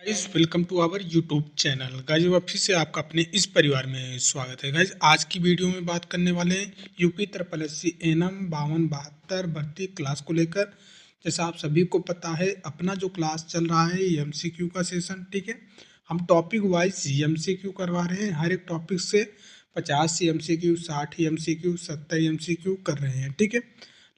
Guys welcome to our YouTube channel. Guys वापसी से आपका अपने इस परिवार में स्वागत है। गाइस आज की वीडियो में बात करने वाले हैं UP triple S C ANM 5272 भर्ती क्लास को लेकर। जैसा आप सभी को पता है अपना जो क्लास चल रहा है एमसीक्यू का सेशन, ठीक है। हम टॉपिक वाइज एमसीक्यू करवा रहे हैं, हर एक टॉपिक से 50 एमसीक्यू, 60 एमसीक्यू, 70 एमसीक्यू कर रहे हैं, ठीक है।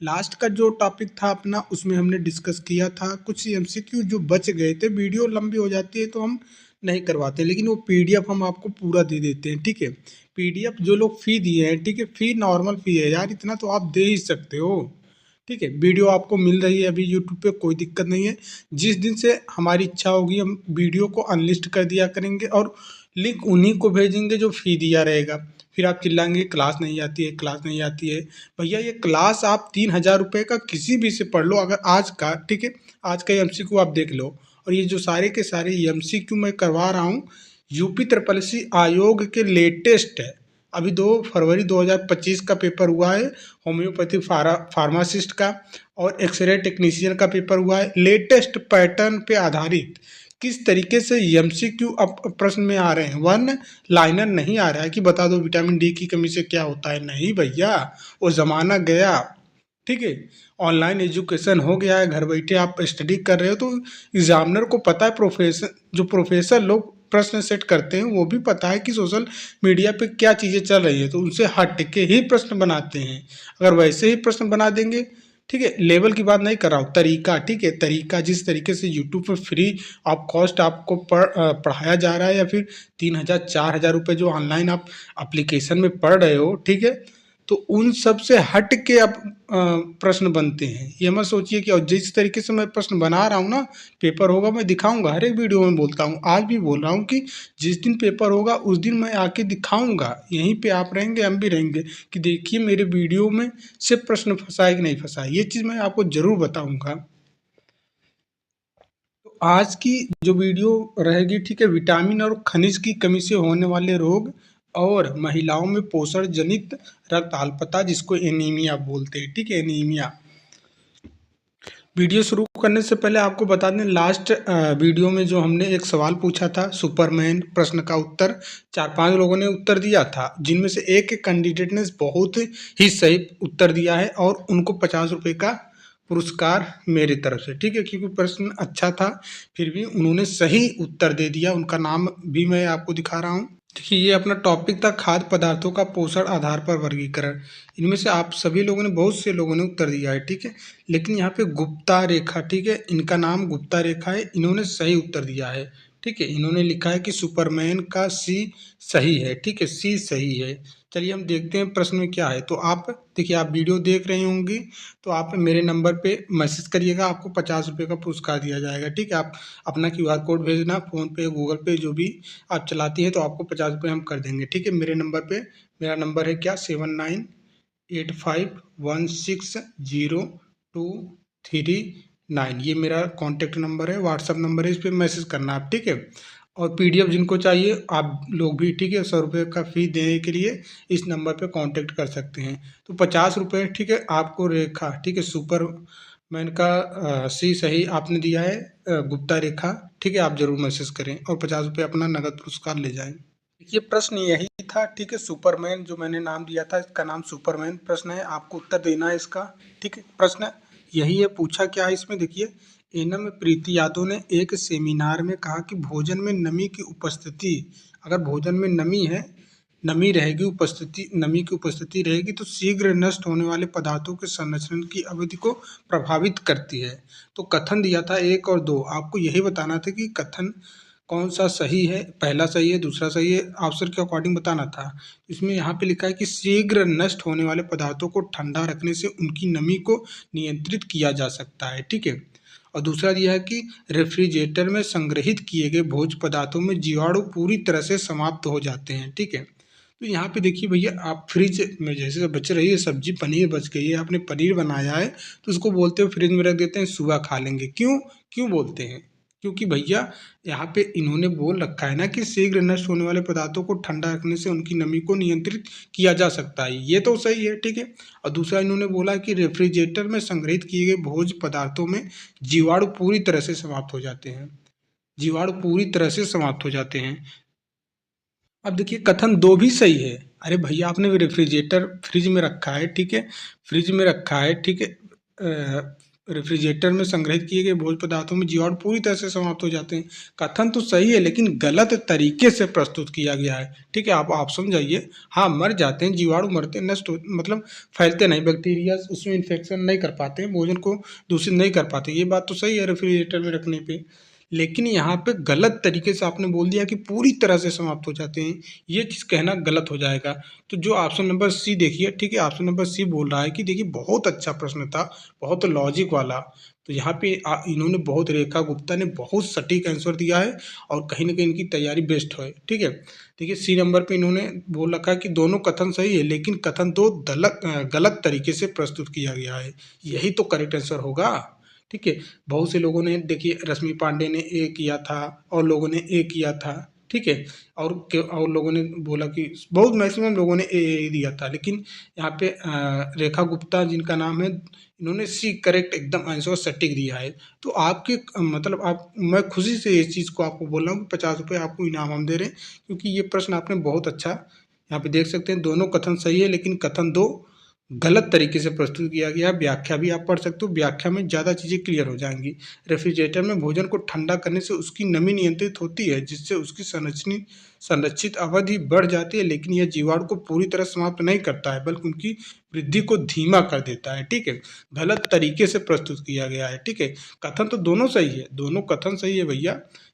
लास्ट का जो टॉपिक था अपना उसमें हमने डिस्कस किया था कुछ एमसीक्यू जो बच गए थे। वीडियो लंबी हो जाती है तो हम नहीं करवाते, लेकिन वो पीडीएफ हम आपको पूरा दे देते हैं, ठीक है। पीडीएफ जो लोग फी दिए हैं, ठीक है, फी नॉर्मल फी है यार, इतना तो आप दे ही सकते हो, ठीक है। वीडियो आपको मिल रही है अभी यूट्यूब पे, कोई दिक्कत नहीं है। जिस दिन से हमारी इच्छा होगी हम वीडियो को अनलिस्ट कर दिया करेंगे और लिंक उन्हीं को भेजेंगे जो फी दिया रहेगा। फिर आप चिल्लाएंगे क्लास नहीं आती है, क्लास नहीं आती है। भैया ये क्लास आप 3,000 रुपये का किसी भी से पढ़ लो, अगर आज का, ठीक है, आज का एमसीक्यू आप देख लो। और ये जो सारे के सारे एमसीक्यू मैं करवा रहा हूँ यूपी ट्रिपल एस सी आयोग के लेटेस्ट है। अभी 2 फरवरी 2025 का पेपर हुआ है होम्योपैथी फार्मासिस्ट का, और एक्सरे टेक्नीशियन का पेपर हुआ है। लेटेस्ट पैटर्न पे आधारित किस तरीके से एमसीक्यू अब प्रश्न में आ रहे हैं, वन लाइनर नहीं आ रहा है कि बता दो विटामिन डी की कमी से क्या होता है। नहीं भैया, वो ज़माना गया, ठीक है। ऑनलाइन एजुकेशन हो गया है, घर बैठे आप स्टडी कर रहे हो तो एग्जामिनर को पता है, प्रोफेसर लोग प्रश्न सेट करते हैं वो भी पता है कि सोशल मीडिया पे क्या चीज़ें चल रही है, तो उनसे हट के ही प्रश्न बनाते हैं। अगर वैसे ही प्रश्न बना देंगे, ठीक है, लेवल की बात नहीं कर रहा हूँ, तरीका, ठीक है, तरीका जिस तरीके से यूट्यूब पर फ्री ऑफ कॉस्ट आपको पढ़ाया जा रहा है, या फिर 3,000 4,000 रुपये जो ऑनलाइन आप एप्लीकेशन में पढ़ रहे हो, ठीक है, तो उन सब से हट के अब प्रश्न बनते हैं। ये मत सोचिए कि और जिस तरीके से मैं प्रश्न बना रहा हूँ ना, पेपर होगा मैं दिखाऊंगा, हर एक वीडियो में बोलता हूँ, आज भी बोल रहा हूँ कि जिस दिन पेपर होगा उस दिन मैं आके दिखाऊंगा, यहीं पे आप रहेंगे हम भी रहेंगे कि देखिए मेरे वीडियो में से प्रश्न फंसा है कि नहीं फंसा है। ये चीज़ मैं आपको ज़रूर बताऊंगा। तो आज की जो वीडियो रहेगी, ठीक है, विटामिन और खनिज की कमी से होने वाले रोग और महिलाओं में पोषण जनित रक्त अल्पता, जिसको एनीमिया बोलते हैं, ठीक है, एनीमिया। वीडियो शुरू करने से पहले आपको बता दें, लास्ट वीडियो में जो हमने एक सवाल पूछा था सुपरमैन प्रश्न का उत्तर 4-5 लोगों ने उत्तर दिया था, जिनमें से एक कैंडिडेट ने बहुत ही सही उत्तर दिया है और उनको 50 रुपये का पुरस्कार मेरी तरफ से, ठीक है, क्योंकि प्रश्न अच्छा था, फिर भी उन्होंने सही उत्तर दे दिया। उनका नाम भी मैं आपको दिखा रहा हूँ। देखिए ये अपना टॉपिक था खाद्य पदार्थों का पोषण आधार पर वर्गीकरण। इनमें से आप सभी लोगों ने, बहुत से लोगों ने उत्तर दिया है, ठीक है, लेकिन यहाँ पे गुप्ता रेखा, ठीक है, इनका नाम गुप्ता रेखा है, इन्होंने सही उत्तर दिया है, ठीक है। इन्होंने लिखा है कि सुपरमैन का सी सही है, ठीक है, सी सही है। चलिए हम देखते हैं प्रश्न में क्या है। तो आप देखिए, आप वीडियो देख रहे होंगे तो आप मेरे नंबर पे मैसेज करिएगा, आपको 50 रुपये का पुरस्कार दिया जाएगा, ठीक है। आप अपना QR कोड भेजना, फ़ोन पे गूगल पे जो भी आप चलाती हैं, तो आपको 50 रुपये हम कर देंगे, ठीक है। मेरे नंबर पे, मेरा नंबर है क्या, 7985160239, ये मेरा कॉन्टैक्ट नंबर है, व्हाट्सअप नंबर है, इस पर मैसेज करना आप, ठीक है। और पीडीएफ जिनको चाहिए आप लोग भी, ठीक है, 100 रुपये का फ़ी देने के लिए इस नंबर पे कांटेक्ट कर सकते हैं। तो 50 रुपये, ठीक है, आपको रेखा, ठीक है, सुपर मैन का सी सही आपने दिया है, गुप्ता रेखा, ठीक है, आप जरूर मैसेज करें और 50 रुपये अपना नगद पुरस्कार ले जाएं। देखिए प्रश्न यही था, ठीक है, सुपरमैन जो मैंने नाम दिया था, इसका नाम सुपरमैन प्रश्न है, आपको उत्तर देना है इसका, ठीक है। प्रश्न यही है, पूछा क्या है इसमें, देखिए। एनम प्रीति यादव ने एक सेमिनार में कहा कि भोजन में नमी की उपस्थिति, अगर भोजन में नमी है, नमी रहेगी, उपस्थिति, नमी की उपस्थिति रहेगी तो शीघ्र नष्ट होने वाले पदार्थों के संरक्षण की अवधि को प्रभावित करती है। तो कथन दिया था 1 और 2, आपको यही बताना था कि कथन कौन सा सही है, पहला सही है, दूसरा सही है, आंसर के अकॉर्डिंग बताना था। इसमें यहाँ पे लिखा है कि शीघ्र नष्ट होने वाले पदार्थों को ठंडा रखने से उनकी नमी को नियंत्रित किया जा सकता है, ठीक है। और दूसरा दिया है कि रेफ्रिजरेटर में संग्रहित किए गए भोज्य पदार्थों में जीवाणु पूरी तरह से समाप्त हो जाते हैं, ठीक है। तो यहाँ पे देखिए भैया, आप फ्रिज में जैसे बच रही है सब्जी, पनीर बच गई है, आपने पनीर बनाया है तो उसको बोलते हो फ्रिज में रख देते हैं, सुबह खा लेंगे। क्यों क्यों बोलते हैं? क्योंकि भैया यहाँ पे इन्होंने बोल रखा है ना कि शीघ्र नष्ट होने वाले पदार्थों को ठंडा रखने से उनकी नमी को नियंत्रित किया जा सकता है, ये तो सही है, ठीक है। और दूसरा इन्होंने बोला कि रेफ्रिजरेटर में संग्रहित किए गए भोज्य पदार्थों में जीवाणु पूरी तरह से समाप्त हो जाते हैं। जीवाणु पूरी तरह से समाप्त हो जाते हैं। अब देखिए कथन दो भी सही है। अरे भैया आपने रेफ्रिजरेटर फ्रिज में रखा है, ठीक है, फ्रिज में रखा है, ठीक है, रेफ्रिजरेटर में संग्रहित किए गए भोज्य पदार्थों में जीवाणु पूरी तरह से समाप्त हो जाते हैं। कथन तो सही है लेकिन गलत तरीके से प्रस्तुत किया गया है, ठीक है। आप समझाइए। हाँ, मर जाते हैं, जीवाणु मरते हैं, नष्ट हो, मतलब फैलते नहीं, बैक्टीरिया उसमें इन्फेक्शन नहीं कर पाते हैं, भोजन को दूषित नहीं कर पाते, ये बात तो सही है रेफ्रिजरेटर में रखने पे। लेकिन यहाँ पे गलत तरीके से आपने बोल दिया कि पूरी तरह से समाप्त हो जाते हैं, ये चीज़ कहना गलत हो जाएगा। तो जो ऑप्शन नंबर सी देखिए, ठीक है, ऑप्शन नंबर सी बोल रहा है कि देखिए बहुत अच्छा प्रश्न था, बहुत लॉजिक वाला। तो यहाँ पे इन्होंने बहुत, रेखा गुप्ता ने बहुत सटीक आंसर दिया है और कहीं ना कहीं इनकी तैयारी बेस्ट है, ठीक है। देखिए सी नंबर पे इन्होंने बोल रखा है कि दोनों कथन सही है लेकिन कथन दो गलत तरीके से प्रस्तुत किया गया है, यही तो करेक्ट आंसर होगा, ठीक है। बहुत से लोगों ने देखिए रश्मि पांडे ने ए किया था और लोगों ने ए किया था, ठीक है, और लोगों ने बोला कि बहुत मैक्सिमम लोगों ने ए दिया था, लेकिन यहाँ पे रेखा गुप्ता जिनका नाम है, इन्होंने सी करेक्ट एकदम आंसर सटीक दिया है। तो आपके मतलब आप, मैं खुशी से इस चीज़ को आपको बोल रहा हूँ कि 50 रुपये आपको इनाम हम दे रहे हैं, क्योंकि ये प्रश्न आपने बहुत अच्छा, यहाँ पे देख सकते हैं दोनों कथन सही है लेकिन कथन दो गलत तरीके से प्रस्तुत किया गया। व्याख्या भी आप पढ़ सकते हो, व्याख्या में ज़्यादा चीज़ें क्लियर हो जाएंगी। रेफ्रिजरेटर में भोजन को ठंडा करने से उसकी नमी नियंत्रित होती है जिससे उसकी संरक्षित अवधि बढ़ जाती है, लेकिन यह जीवाणु को पूरी तरह समाप्त नहीं करता है बल्कि उनकी वृद्धि को धीमा कर देता है, ठीक है। गलत तरीके से प्रस्तुत किया गया है, ठीक है। कथन तो दोनों सही है, दोनों कथन सही है भैया,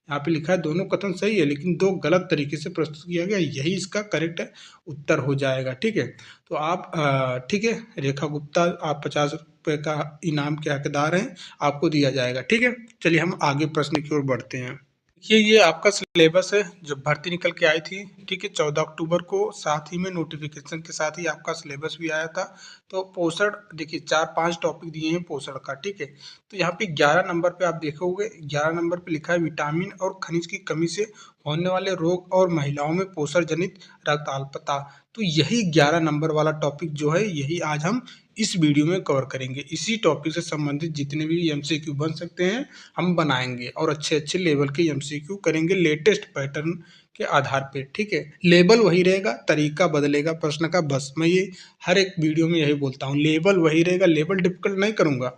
यहाँ पे लिखा है दोनों कथन सही है लेकिन दो गलत तरीके से प्रस्तुत किया गया, यही इसका करेक्ट उत्तर हो जाएगा, ठीक है। तो आप ठीक है रेखा गुप्ता, आप 50 रुपये का इनाम के हकदार हैं, आपको दिया जाएगा, ठीक है। चलिए हम आगे प्रश्न की ओर बढ़ते हैं। देखिए ये आपका सिलेबस है जो भर्ती निकल के आई थी, ठीक है, 14 अक्टूबर को, साथ ही में नोटिफिकेशन के साथ ही आपका सिलेबस भी आया था। तो पोषण देखिए 4-5 टॉपिक दिए हैं पोषण का, ठीक है। तो यहाँ पे 11 नंबर पे आप देखोगे, 11 नंबर पे लिखा है विटामिन और खनिज की कमी से होने वाले रोग और महिलाओं में पोषण जनित रक्त अल्पता। तो यही 11 नंबर वाला टॉपिक जो है, यही आज हम इस वीडियो में कवर करेंगे। इसी टॉपिक से संबंधित जितने भी एमसीक्यू बन सकते हैं हम बनाएंगे और अच्छे अच्छे लेवल के एमसीक्यू करेंगे लेटेस्ट पैटर्न के आधार पे, ठीक है। लेवल वही रहेगा, तरीका बदलेगा प्रश्न का, बस मैं ये हर एक वीडियो में यही बोलता हूँ, लेवल वही रहेगा, लेवल डिफिकल्ट नहीं करूँगा,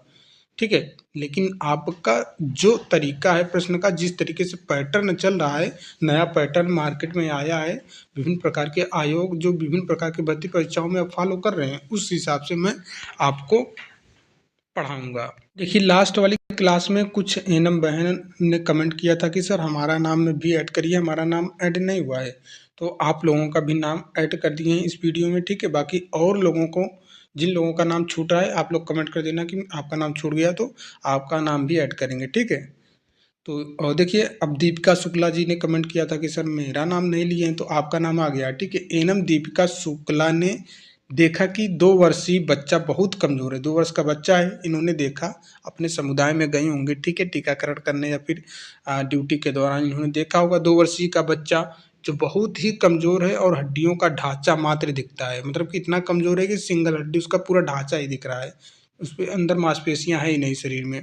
ठीक है। लेकिन आपका जो तरीका है प्रश्न का, जिस तरीके से पैटर्न चल रहा है, नया पैटर्न मार्केट में आया है, विभिन्न प्रकार के आयोग जो विभिन्न प्रकार की भर्ती परीक्षाओं में आप फॉलो कर रहे हैं, उस हिसाब से मैं आपको पढ़ाऊंगा। देखिए लास्ट वाली क्लास में कुछ एनम बहन ने कमेंट किया था कि सर हमारा नाम में भी ऐड करिए, हमारा नाम ऐड नहीं हुआ है। तो आप लोगों का भी नाम ऐड कर दिए हैं इस वीडियो में, ठीक है। बाकी और लोगों को, जिन लोगों का नाम छूट रहा है, आप लोग कमेंट कर देना कि आपका नाम छूट गया, तो आपका नाम भी ऐड करेंगे, ठीक है। तो और देखिए अब दीपिका शुक्ला जी ने कमेंट किया था कि सर मेरा नाम नहीं लिए हैं, तो आपका नाम आ गया, ठीक है। एनम दीपिका शुक्ला ने देखा कि 2 वर्षीय बच्चा बहुत कमजोर है, 2 वर्ष का बच्चा है, इन्होंने देखा, अपने समुदाय में गई होंगे, ठीक है, टीकाकरण करने या फिर ड्यूटी के दौरान इन्होंने देखा होगा 2 वर्षीय का बच्चा जो बहुत ही कमजोर है और हड्डियों का ढांचा मात्र दिखता है, मतलब कि इतना कमजोर है कि सिंगल हड्डी, उसका पूरा ढांचा ही दिख रहा है, उस पर अंदर मांसपेशियां हैं ही नहीं शरीर में,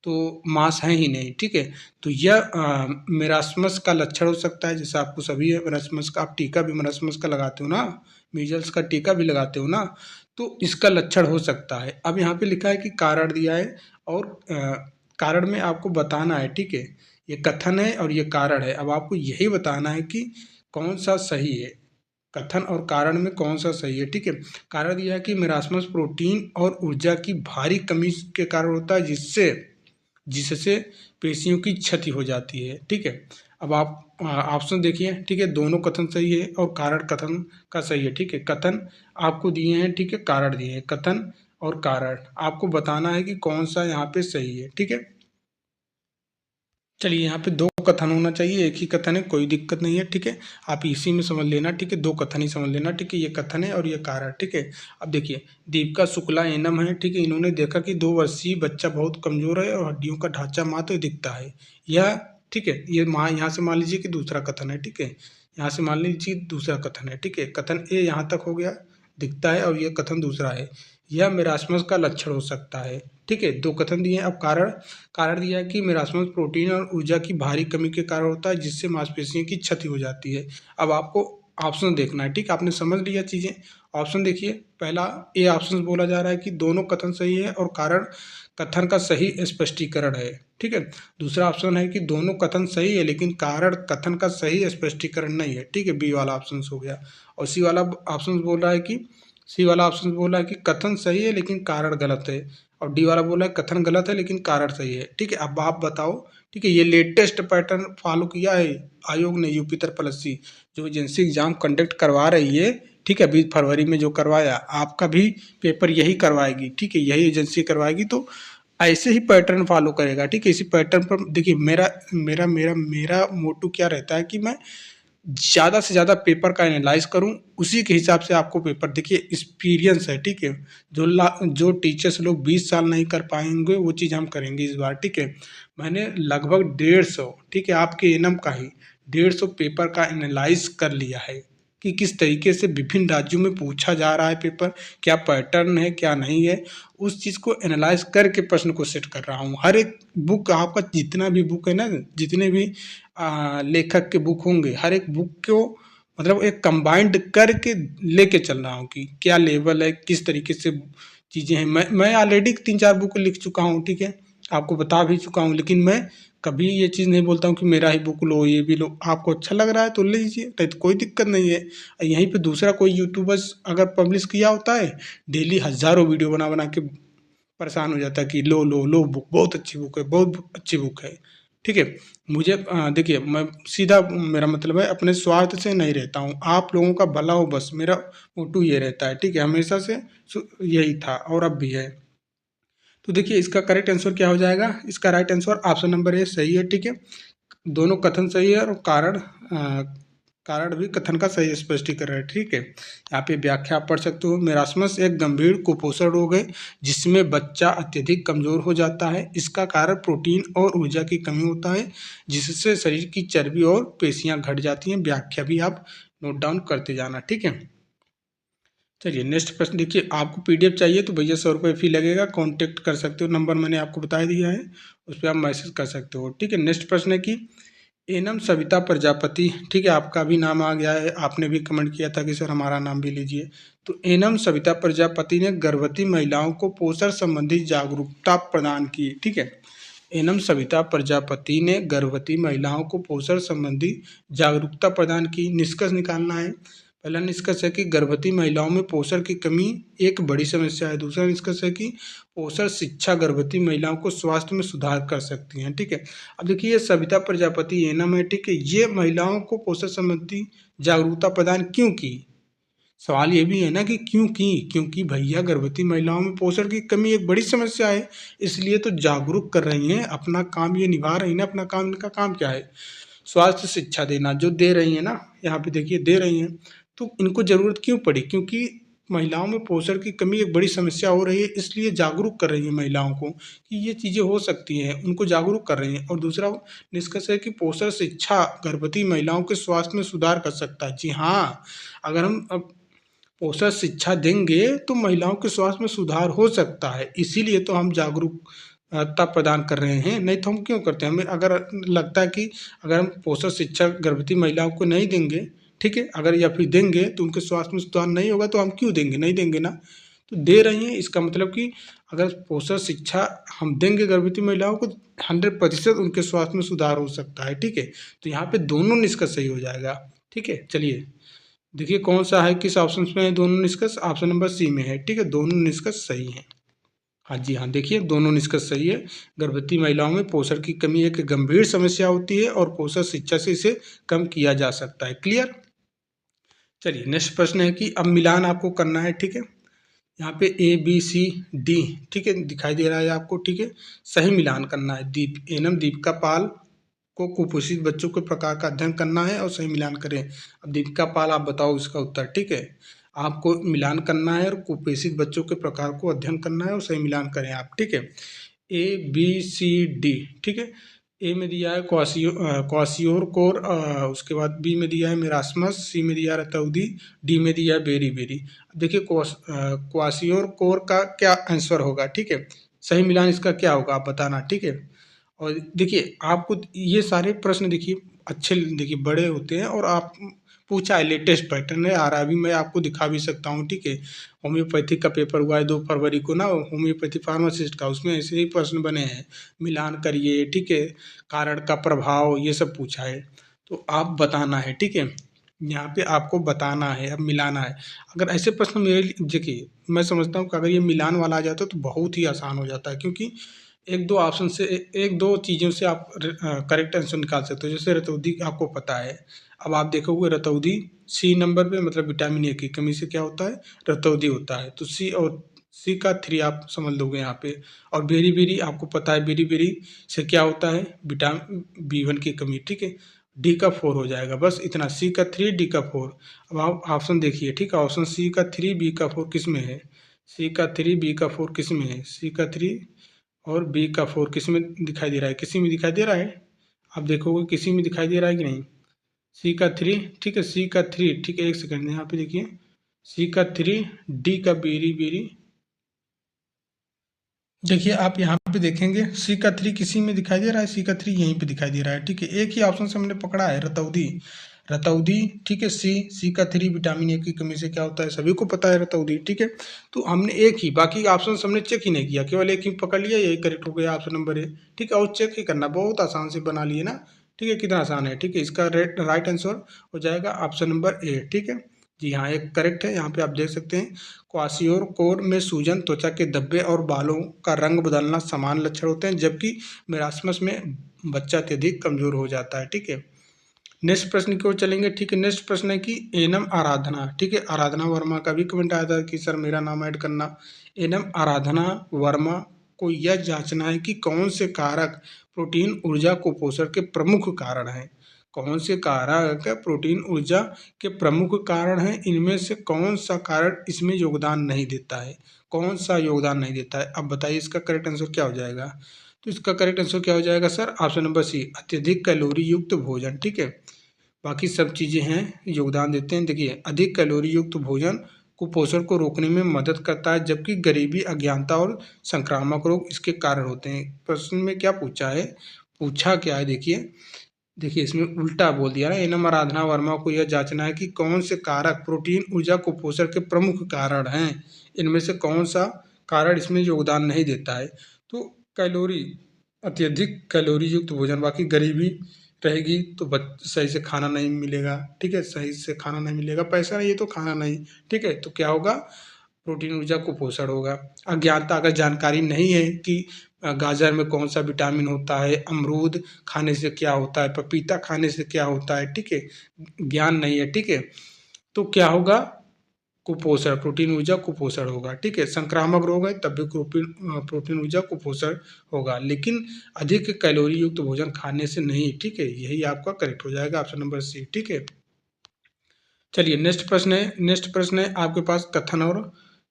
तो मांस है ही नहीं, ठीक है। तो यह मेरास्मस का लक्षण हो सकता है, जैसे आपको सभी है मेरास्मस का, आप टीका भी मेरास्मस का लगाते हो ना, मीजल्स का टीका भी लगाते हो ना, तो इसका लक्षण हो सकता है। अब यहाँ पे लिखा है कि कारण दिया है और कारण में आपको बताना है, ठीक है। ये कथन है और ये कारण है, अब आपको यही बताना है कि कौन सा सही है, कथन और कारण में कौन सा सही है, ठीक है। कारण दिया है कि मेरास्मस प्रोटीन और ऊर्जा की भारी कमी के कारण होता है, जिससे पेशियों की क्षति हो जाती है, ठीक है। अब आप ऑप्शन देखिए, ठीक है, दोनों कथन सही है और कारण कथन का सही है, ठीक है। कथन आपको दिए हैं, ठीक है, कारण दिए हैं, कथन और कारण आपको बताना है कि कौन सा यहाँ पे सही है, ठीक है। चलिए यहाँ पे 2 कथन होना चाहिए, एक ही कथन है, कोई दिक्कत नहीं है, ठीक है। आप इसी में समझ लेना, ठीक है, 2 कथन ही समझ लेना, ठीक है, ये कथन है और ये कारण, ठीक है। अब देखिए दीपिका शुक्ला एनम है, ठीक है, इन्होंने देखा कि 2 वर्षीय बच्चा बहुत कमजोर है और हड्डियों का ढांचा मात्र दिखता है, यह, ठीक है, ये यहाँ से मान लीजिए कि दूसरा कथन है, ठीक है, यहाँ से मान लीजिए दूसरा कथन है, ठीक है। कथन ए यहाँ तक हो गया, दिखता है, और ये कथन दूसरा है। यह मेरास्मस का लक्षण हो सकता है। ठीक है, 2 कथन दिए हैं। अब कारण दिया है कि मेरास्मस प्रोटीन और ऊर्जा की भारी कमी के कारण होता है, जिससे मांसपेशियों की क्षति हो जाती है। अब आपको ऑप्शन देखना है। ठीक है, आपने समझ लिया चीज़ें। ऑप्शन देखिए, पहला ए ऑप्शन बोला जा रहा है कि दोनों कथन सही है और कारण कथन का सही स्पष्टीकरण है। ठीक है, दूसरा ऑप्शन है कि दोनों कथन सही है लेकिन कारण कथन का सही स्पष्टीकरण नहीं है। ठीक है, बी वाला ऑप्शन हो गया। और सी वाला ऑप्शन बोल रहा है कि कथन सही है लेकिन कारण गलत है। और डी वाला बोला है कथन गलत है लेकिन कारण सही है। ठीक है, अब आप बताओ। ठीक है, ये लेटेस्ट पैटर्न फॉलो किया है आयोग ने, यूपी तरपलसी जो एजेंसी एग्जाम कंडक्ट करवा रही है। ठीक है, 20 फरवरी में जो करवाया, आपका भी पेपर यही करवाएगी। ठीक है, यही एजेंसी करवाएगी, तो ऐसे ही पैटर्न फॉलो करेगा। ठीक है, इसी पैटर्न पर देखिए, मेरा मेरा मेरा मेरा मोटो क्या रहता है कि मैं ज़्यादा से ज़्यादा पेपर का एनालाइज करूं, उसी के हिसाब से आपको पेपर देखिए। एक्सपीरियंस है। ठीक है, जो टीचर्स लोग 20 साल नहीं कर पाएंगे वो चीज़ हम करेंगे इस बार। ठीक है, मैंने लगभग 150, ठीक है, आपके एनम का ही 150 पेपर का एनालाइज कर लिया है कि किस तरीके से विभिन्न राज्यों में पूछा जा रहा है पेपर, क्या पैटर्न है क्या नहीं है। उस चीज़ को एनालाइज करके प्रश्न को सेट कर रहा हूँ। हर एक बुक, आपका जितना भी बुक है ना, जितने भी लेखक के बुक होंगे, हर एक बुक को मतलब एक कंबाइंड करके लेके चल रहा हूँ कि क्या लेवल है, किस तरीके से चीज़ें हैं। मैं ऑलरेडी 3-4 बुक लिख चुका हूँ। ठीक है, आपको बता भी चुका हूँ, लेकिन मैं कभी ये चीज़ नहीं बोलता हूँ कि मेरा ही बुक लो, ये भी लो। आपको अच्छा लग रहा है तो ले लीजिए, नहीं तो कोई दिक्कत नहीं है। यहीं पे दूसरा कोई यूट्यूबर्स अगर पब्लिश किया होता है, डेली हज़ारों वीडियो बना बना के परेशान हो जाता है कि लो लो लो, बुक बहुत अच्छी बुक है, बहुत अच्छी बुक है। ठीक है, मुझे देखिए, मैं सीधा, मेरा मतलब है अपने स्वार्थ से नहीं रहता हूँ, आप लोगों का भला हो, बस मेरा मोटो ये रहता है। ठीक है, हमेशा से यही था और अब भी है। तो देखिए, इसका करेक्ट आंसर क्या हो जाएगा? इसका right answer option number A सही है। ठीक है, दोनों कथन सही है और कारण भी कथन का सही स्पष्टीकरण है। ठीक है, यहाँ पे व्याख्या आप पढ़ सकते हो। मेरास्मस एक गंभीर कुपोषण रोग है जिसमें बच्चा अत्यधिक कमजोर हो जाता है। इसका कारण प्रोटीन और ऊर्जा की कमी होता है, जिससे शरीर की चर्बी और पेशियां घट जाती हैं। व्याख्या भी आप नोट डाउन करते जाना। ठीक है, चलिए नेक्स्ट प्रश्न देखिए। आपको पीडीएफ चाहिए तो भैया 100 रुपये फी लगेगा, कांटेक्ट कर सकते हो, नंबर मैंने आपको बता दिया है, उस पर आप मैसेज कर सकते हो। ठीक है, नेक्स्ट प्रश्न है कि एनम सविता प्रजापति, ठीक है, आपका भी नाम आ गया है, आपने भी कमेंट किया था कि सर हमारा नाम भी लीजिए। तो एनम सविता प्रजापति ने गर्भवती महिलाओं को पोषण संबंधी जागरूकता प्रदान की। ठीक है, एनम सविता प्रजापति ने गर्भवती महिलाओं को पोषण संबंधी जागरूकता प्रदान की। निष्कर्ष निकालना है। पहला निष्कर्ष है कि गर्भवती महिलाओं में पोषण की कमी एक बड़ी समस्या है। दूसरा निष्कर्ष है कि पोषण शिक्षा गर्भवती महिलाओं को स्वास्थ्य में सुधार कर सकती हैं। ठीक है, अब देखिए, ये सविता प्रजापति एनम है। ठीक है, ये महिलाओं को पोषण संबंधी जागरूकता प्रदान क्यों की? सवाल ये भी है ना कि क्यों की? क्योंकि भैया गर्भवती महिलाओं में पोषण की कमी एक बड़ी समस्या है, इसलिए तो जागरूक कर रही हैं, अपना काम ये निभा रही हैं ना। अपना काम, इनका काम क्या है? स्वास्थ्य शिक्षा देना, जो दे रही है ना, यहाँ पे देखिए दे रही हैं। तो इनको ज़रूरत क्यों पड़ी? क्योंकि महिलाओं में पोषण की कमी एक बड़ी समस्या हो रही है, इसलिए जागरूक कर रही है महिलाओं को कि ये चीज़ें हो सकती हैं, उनको जागरूक कर रही हैं। और दूसरा निष्कर्ष है कि पोषण शिक्षा गर्भवती महिलाओं के स्वास्थ्य में सुधार कर सकता है। जी हाँ, अगर हम अब पोषण शिक्षा देंगे तो महिलाओं के स्वास्थ्य में सुधार हो सकता है, इसीलिए तो हम जागरूकता प्रदान कर रहे हैं। नहीं तो हम क्यों करते हैं? हमें अगर लगता है कि अगर हम पोषण शिक्षा गर्भवती महिलाओं को नहीं देंगे, ठीक है, अगर या फिर देंगे तो उनके स्वास्थ्य में सुधार नहीं होगा, तो हम क्यों देंगे? नहीं देंगे ना। तो दे रही हैं, इसका मतलब कि अगर पोषण शिक्षा हम देंगे गर्भवती महिलाओं को, 100% उनके स्वास्थ्य में सुधार हो सकता है। ठीक है, तो यहाँ पे दोनों निष्कर्ष सही हो जाएगा। ठीक है, चलिए देखिए कौन सा है, किस ऑप्शन में है दोनों निष्कर्ष? ऑप्शन नंबर सी में है। ठीक है, दोनों निष्कर्ष सही हैं। हाँ जी हाँ, देखिए दोनों निष्कर्ष सही है। गर्भवती महिलाओं में पोषण की कमी एक गंभीर समस्या होती है और पोषण शिक्षा से इसे कम किया जा सकता है। क्लियर? चलिए नेक्स्ट प्रश्न है कि अब मिलान आपको करना है। ठीक है, यहाँ पे ए बी सी डी, ठीक है, दिखाई दे रहा है आपको। ठीक है, सही मिलान करना है। एनम दीपिका पाल को कुपोषित बच्चों के प्रकार का अध्ययन करना है और सही मिलान करें। अब दीपिका पाल, आप बताओ इसका उत्तर। ठीक है, आपको मिलान करना है और कुपोषित बच्चों के प्रकार को अध्ययन करना है और सही मिलान करें आप। ठीक है, ए बी सी डी, ठीक है, ए में दिया है क्वासियोर कोर, उसके बाद बी में दिया है मेरास्मस, सी में दिया है रतौदी, डी में दिया है बेरी बेरी। अब देखिए क्वासियोर कोर का क्या आंसर होगा, ठीक है, सही मिलान इसका क्या होगा आप बताना, ठीक है। और देखिए आपको ये सारे प्रश्न देखिए अच्छे, देखिए बड़े होते हैं और आप पूछा है, लेटेस्ट पैटर्न है आ रहा है, अभी मैं आपको दिखा भी सकता हूँ, ठीक है। होम्योपैथिक का पेपर हुआ है 2 फरवरी को ना, होम्योपैथी फार्मासिस्ट का, उसमें ऐसे ही प्रश्न बने हैं, मिलान करिए, ठीक है, कारण का प्रभाव, ये सब पूछा है। तो आप बताना है, ठीक है, यहाँ पे आपको बताना है, अब मिलाना है। अगर ऐसे प्रश्न मेरे लिए देखिए, मैं समझता हूँ कि अगर ये मिलान वाला आ जाता तो बहुत ही आसान हो जाता है, क्योंकि एक दो ऑप्शन से एक दो चीज़ों से आप करेक्ट आंसर निकाल सकते हो। जैसे रतौदी आपको पता है, अब आप देखोगे रतौदी सी नंबर पे, मतलब विटामिन ए की कमी से क्या होता है, रतौदी होता है, तो सी और सी का 3 आप समझ लोगे यहाँ पे। और बेरी बेरी आपको पता है, बेरी बेरी से क्या होता है, विटामिन B1 की कमी, ठीक है। डी का 4 हो जाएगा, बस इतना, सी का 3 डी का 4। अब आप ऑप्शन देखिए, ठीक है, ऑप्शन सी का 3 बी का 4 किस में है, सी का 3 बी का 4 किस में है, सी का 3 और बी का 4 किस में दिखाई दे रहा है, किसी में दिखाई दे रहा है, आप देखोगे किसी में दिखाई दे रहा है कि नहीं, सी का 3, ठीक है, सी का 3, ठीक है, एक सेकंड यहाँ पे देखिए, सी का 3, डी का बेरी बेरी, देखिए आप यहाँ पे देखेंगे सी का 3 किसी में दिखाई दे रहा है, सी का 3 यहीं पे दिखाई दे रहा है, ठीक है, एक ही ऑप्शन से हमने पकड़ा है, रतौदी, रतौदी, ठीक है, सी का 3 विटामिन ए की कमी से क्या होता है, सभी को पता है रतौदी, ठीक है। तो हमने एक ही, बाकी ऑप्शन हमने चेक ही नहीं किया, केवल एक ही पकड़ लिया, यही करेक्ट हो गया ऑप्शन नंबर ए, ठीक है, और चेक ही करना, बहुत आसान से बना लिए ना, ठीक है, कितना आसान है, ठीक है, इसका राइट आंसर हो जाएगा ऑप्शन नंबर ए, ठीक है। जी हाँ, एक करेक्ट है, यहाँ पे आप देख सकते हैं, क्वासियोर कोर में सूजन, त्वचा के धब्बे और बालों का रंग बदलना समान लक्षण होते हैं, जबकि मेरास्मस में बच्चा अत्यधिक कमजोर हो जाता है, ठीक है। नेक्स्ट प्रश्न की ओर चलेंगे, ठीक है, नेक्स्ट प्रश्न है कि एनम आराधना, ठीक है, आराधना वर्मा का भी कमेंट आया था कि सर मेरा नाम ऐड करना। एनम आराधना वर्मा को यह जांचना है कि कौन से कारक प्रोटीन ऊर्जा कुपोषण के प्रमुख कारण हैं, कौन से कारक प्रोटीन ऊर्जा के प्रमुख कारण हैं, इनमें से कौन सा कारण इसमें योगदान नहीं देता है, कौन सा योगदान नहीं देता है, अब बताइए इसका करेक्ट आंसर क्या हो जाएगा। तो इसका करेक्ट आंसर क्या हो जाएगा सर, ऑप्शन नंबर सी, अत्यधिक कैलोरी युक्त भोजन, ठीक है। बाकी सब चीज़ें हैं योगदान देते हैं, देखिए अधिक कैलोरी युक्त भोजन कुपोषण को रोकने में मदद करता है, जबकि गरीबी, अज्ञानता और संक्रामक रोग इसके कारण होते हैं। प्रश्न में क्या पूछा है, पूछा क्या है, देखिए, देखिए इसमें उल्टा बोल दिया ना, एनम आराधना वर्मा को यह जांचना है कि कौन से कारक प्रोटीन ऊर्जा कुपोषण के प्रमुख कारण हैं, इनमें से कौन सा कारण इसमें योगदान नहीं देता है। तो कैलोरी, अत्यधिक कैलोरी युक्त भोजन, बाकी गरीबी रहेगी तो सही से खाना नहीं मिलेगा, ठीक है, सही से खाना नहीं मिलेगा, पैसा नहीं है तो खाना नहीं, ठीक है, तो क्या होगा, प्रोटीन ऊर्जा कुपोषण होगा। अज्ञानता, अगर जानकारी नहीं है कि गाजर में कौन सा विटामिन होता है, अमरूद खाने से क्या होता है, पपीता खाने से क्या होता है, ठीक है, ज्ञान नहीं है, ठीक है, तो क्या होगा, कुपोषण, प्रोटीन ऊर्जा कुपोषण होगा, ठीक है। संक्रामक रोग है तब भी प्रोटीन ऊर्जा कुपोषण होगा, लेकिन अधिक कैलोरी युक्त भोजन खाने से नहीं, ठीक है, यही आपका करेक्ट हो जाएगा ऑप्शन नंबर सी, ठीक है। चलिए नेक्स्ट प्रश्न है, नेक्स्ट प्रश्न है आपके पास, कथन और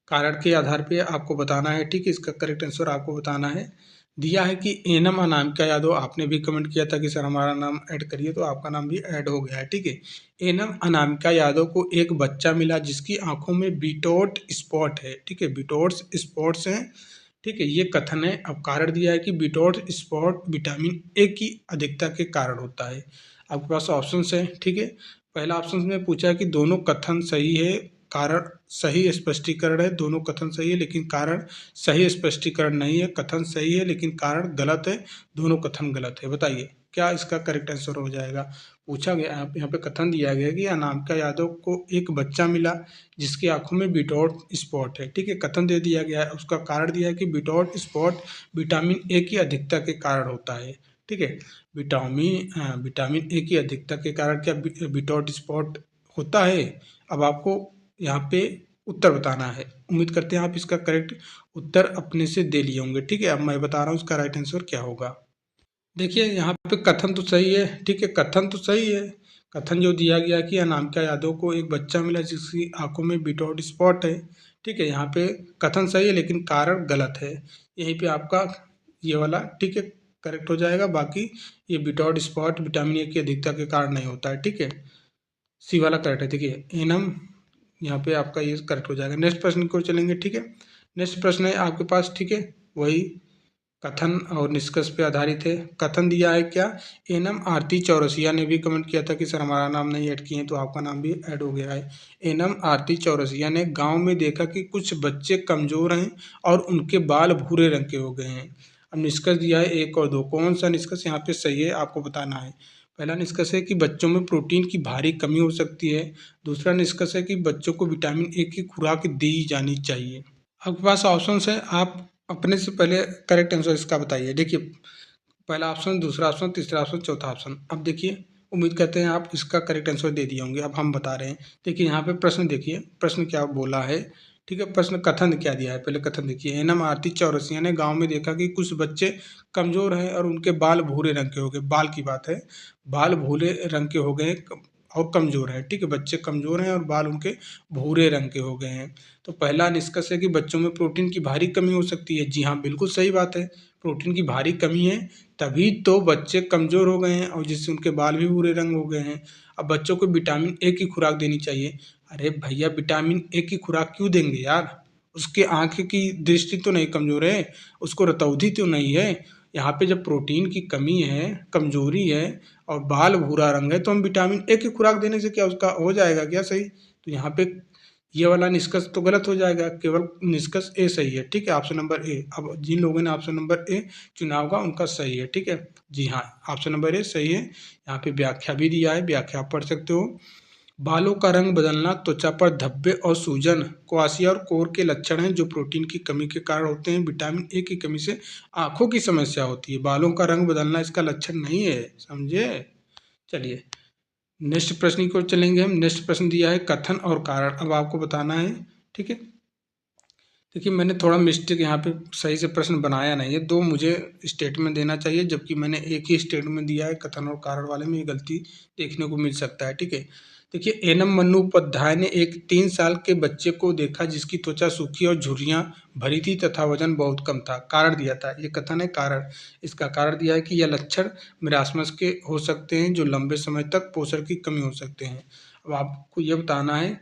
कारण के आधार पे आपको बताना है, ठीक है, इसका करेक्ट आंसर आपको बताना है। दिया है कि एनम अनामिका यादव, आपने भी कमेंट किया था कि सर हमारा नाम ऐड करिए, तो आपका नाम भी ऐड हो गया है, ठीक है। एनम अनामिका यादव को एक बच्चा मिला जिसकी आंखों में बिटोट स्पॉट है, ठीक है, बिटोट्स स्पॉट्स हैं, ठीक है, ये कथन है। अब कारण दिया है कि बिटोट स्पॉट विटामिन ए की अधिकता के कारण होता है। आपके पास ऑप्शन है, ठीक है, पहला ऑप्शन में पूछा है कि दोनों कथन सही है, कारण सही स्पष्टीकरण है, दोनों कथन सही है लेकिन कारण सही स्पष्टीकरण नहीं है, कथन सही है लेकिन कारण गलत है, दोनों कथन गलत है, बताइए क्या इसका करेक्ट आंसर हो जाएगा। पूछा गया यहाँ पे कथन दिया गया कि अनामिका यादव को एक बच्चा मिला जिसकी आंखों में बिटोट स्पॉट है, ठीक है, कथन दे दिया गया है, उसका कारण दिया है कि बिटोट स्पॉट विटामिन ए की अधिकता के कारण होता है, ठीक है। विटामिन ए की अधिकता के कारण क्या बिटोट स्पॉट होता है, अब आपको यहाँ पे उत्तर बताना है। उम्मीद करते हैं आप इसका करेक्ट उत्तर अपने से दे लिए होंगे, ठीक है। अब मैं बता रहा हूँ इसका राइट आंसर क्या होगा। देखिए यहाँ पे कथन तो सही है, ठीक है, कथन तो सही है, कथन जो दिया गया कि अनामिका यादव को एक बच्चा मिला जिसकी आंखों में बिटोट स्पॉट है, ठीक है, यहाँ पे कथन सही है लेकिन कारण गलत है, यहीं पे आपका ये वाला, ठीक है, करेक्ट हो जाएगा। बाकी ये विदाउट स्पॉट विटामिन ए की अधिकता के कारण नहीं होता है, ठीक है। सी वाला करेक्ट है। देखिए एनम यहाँ पे आपका ये करेक्ट हो जाएगा। नेक्स्ट प्रश्न की ओर चलेंगे, ठीक है। नेक्स्ट प्रश्न है आपके पास, ठीक है, वही कथन और निष्कर्ष पे आधारित है। कथन दिया है क्या, एनम आरती चौरसिया ने भी कमेंट किया था कि सर हमारा नाम नहीं ऐड किए हैं, तो आपका नाम भी ऐड हो गया है। एनम आरती चौरसिया ने गांव में देखा कि कुछ बच्चे कमजोर हैं और उनके बाल भूरे रंग के हो गए हैं। अब निष्कर्ष दिया है 1 और 2, कौन सा निष्कर्ष यहाँ पे सही है आपको बताना है। पहला निष्कर्ष है कि बच्चों में प्रोटीन की भारी कमी हो सकती है। दूसरा निष्कर्ष है कि बच्चों को विटामिन ए की खुराक दी जानी चाहिए। आपके पास ऑप्शन है, आप अपने से पहले करेक्ट आंसर इसका बताइए। देखिए पहला ऑप्शन, दूसरा ऑप्शन, तीसरा ऑप्शन, चौथा ऑप्शन। अब देखिए उम्मीद करते हैं आप इसका करेक्ट आंसर दे दिए होंगे। अब हम बता रहे हैं, देखिए यहाँ पे प्रश्न देखिए, प्रश्न क्या बोला है, ठीक है। प्रश्न कथन क्या दिया है, पहले कथन देखिए। एनम आरती चौरसिया ने गांव में देखा कि कुछ बच्चे कमजोर हैं और उनके बाल भूरे रंग के हो गए। बाल की बात है, बाल भूरे रंग के हो गए और कमजोर है, ठीक है। बच्चे कमजोर हैं और बाल उनके भूरे रंग के हो गए हैं। तो पहला निष्कर्ष है कि बच्चों में प्रोटीन की भारी कमी हो सकती है। जी हाँ, बिल्कुल सही बात है, प्रोटीन की भारी कमी है तभी तो बच्चे कमजोर हो गए हैं और जिससे उनके बाल भी भूरे रंग हो गए हैं। अब बच्चों को विटामिन ए की खुराक देनी चाहिए। अरे भैया विटामिन ए की खुराक क्यों देंगे यार, उसके आँख की दृष्टि तो नहीं कमजोर है, उसको रतौंधी तो नहीं है। यहाँ पे जब प्रोटीन की कमी है, कमजोरी है और बाल भूरा रंग है, तो हम विटामिन ए की खुराक देने से क्या उसका हो जाएगा क्या सही। तो यहाँ पे ये वाला निष्कर्ष तो गलत हो जाएगा, केवल निष्कर्ष ए सही है, ठीक है। ऑप्शन नंबर ए, अब जिन लोगों ने ऑप्शन नंबर ए चुना होगा उनका सही है, ठीक है। जी हाँ, ऑप्शन नंबर ए सही है। यहाँ पे व्याख्या भी दिया है, व्याख्या आप पढ़ सकते हो। बालों का रंग बदलना त्वचा पर धब्बे और सूजन, क्वासिया और कोर के लक्षण हैं जो प्रोटीन की कमी के कारण होते हैं। विटामिन ए की कमी से आंखों की समस्या होती है। बालों का रंग बदलना इसका लक्षण नहीं है, समझे। चलिए नेक्स्ट प्रश्न की ओर चलेंगे हम। नेक्स्ट प्रश्न दिया है कथन और कारण, अब आपको बताना है, ठीक है। देखिए मैंने थोड़ा मिस्टेक यहाँ पे सही से प्रश्न बनाया नहीं है, दो मुझे स्टेटमेंट देना चाहिए जबकि मैंने एक ही स्टेटमेंट दिया है। कथन और कारण वाले में ये गलती देखने को मिल सकता है, ठीक है। देखिए एनम मन्नोपाध्याय ने एक 3 साल के बच्चे को देखा जिसकी त्वचा सूखी और झुर्रियाँ भरी थी तथा वजन बहुत कम था। कारण दिया था, ये कथन है। कारण, इसका कारण दिया है कि यह लक्षण मेरास्मस के हो सकते हैं जो लंबे समय तक पोषण की कमी हो सकते हैं। अब आपको ये बताना है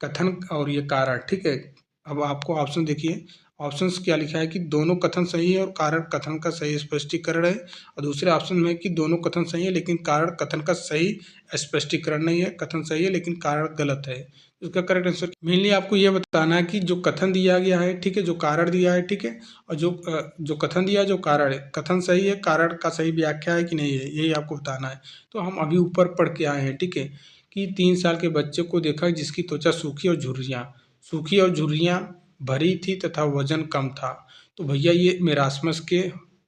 कथन और ये कारण, ठीक है। अब आपको ऑप्शन देखिए, ऑप्शंस क्या लिखा है कि दोनों कथन सही है और कारण कथन का सही स्पष्टीकरण है। और दूसरे ऑप्शन में कि दोनों कथन सही है लेकिन कारण कथन का सही स्पष्टीकरण नहीं है, कथन सही है लेकिन कारण गलत है। इसका करेक्ट आंसर मेनली आपको ये बताना है कि जो कथन दिया गया है, ठीक है, जो कारण दिया है, ठीक है, और जो कथन दिया है, जो कारण है, कथन सही है, कारण का सही व्याख्या है कि नहीं है, यही आपको बताना है। तो हम अभी ऊपर पढ़ के आए हैं, ठीक है, कि 3 साल के बच्चे को देखा जिसकी त्वचा सूखी और झुर्रियाँ भरी थी तथा वजन कम था। तो भैया ये मेरास्मस के,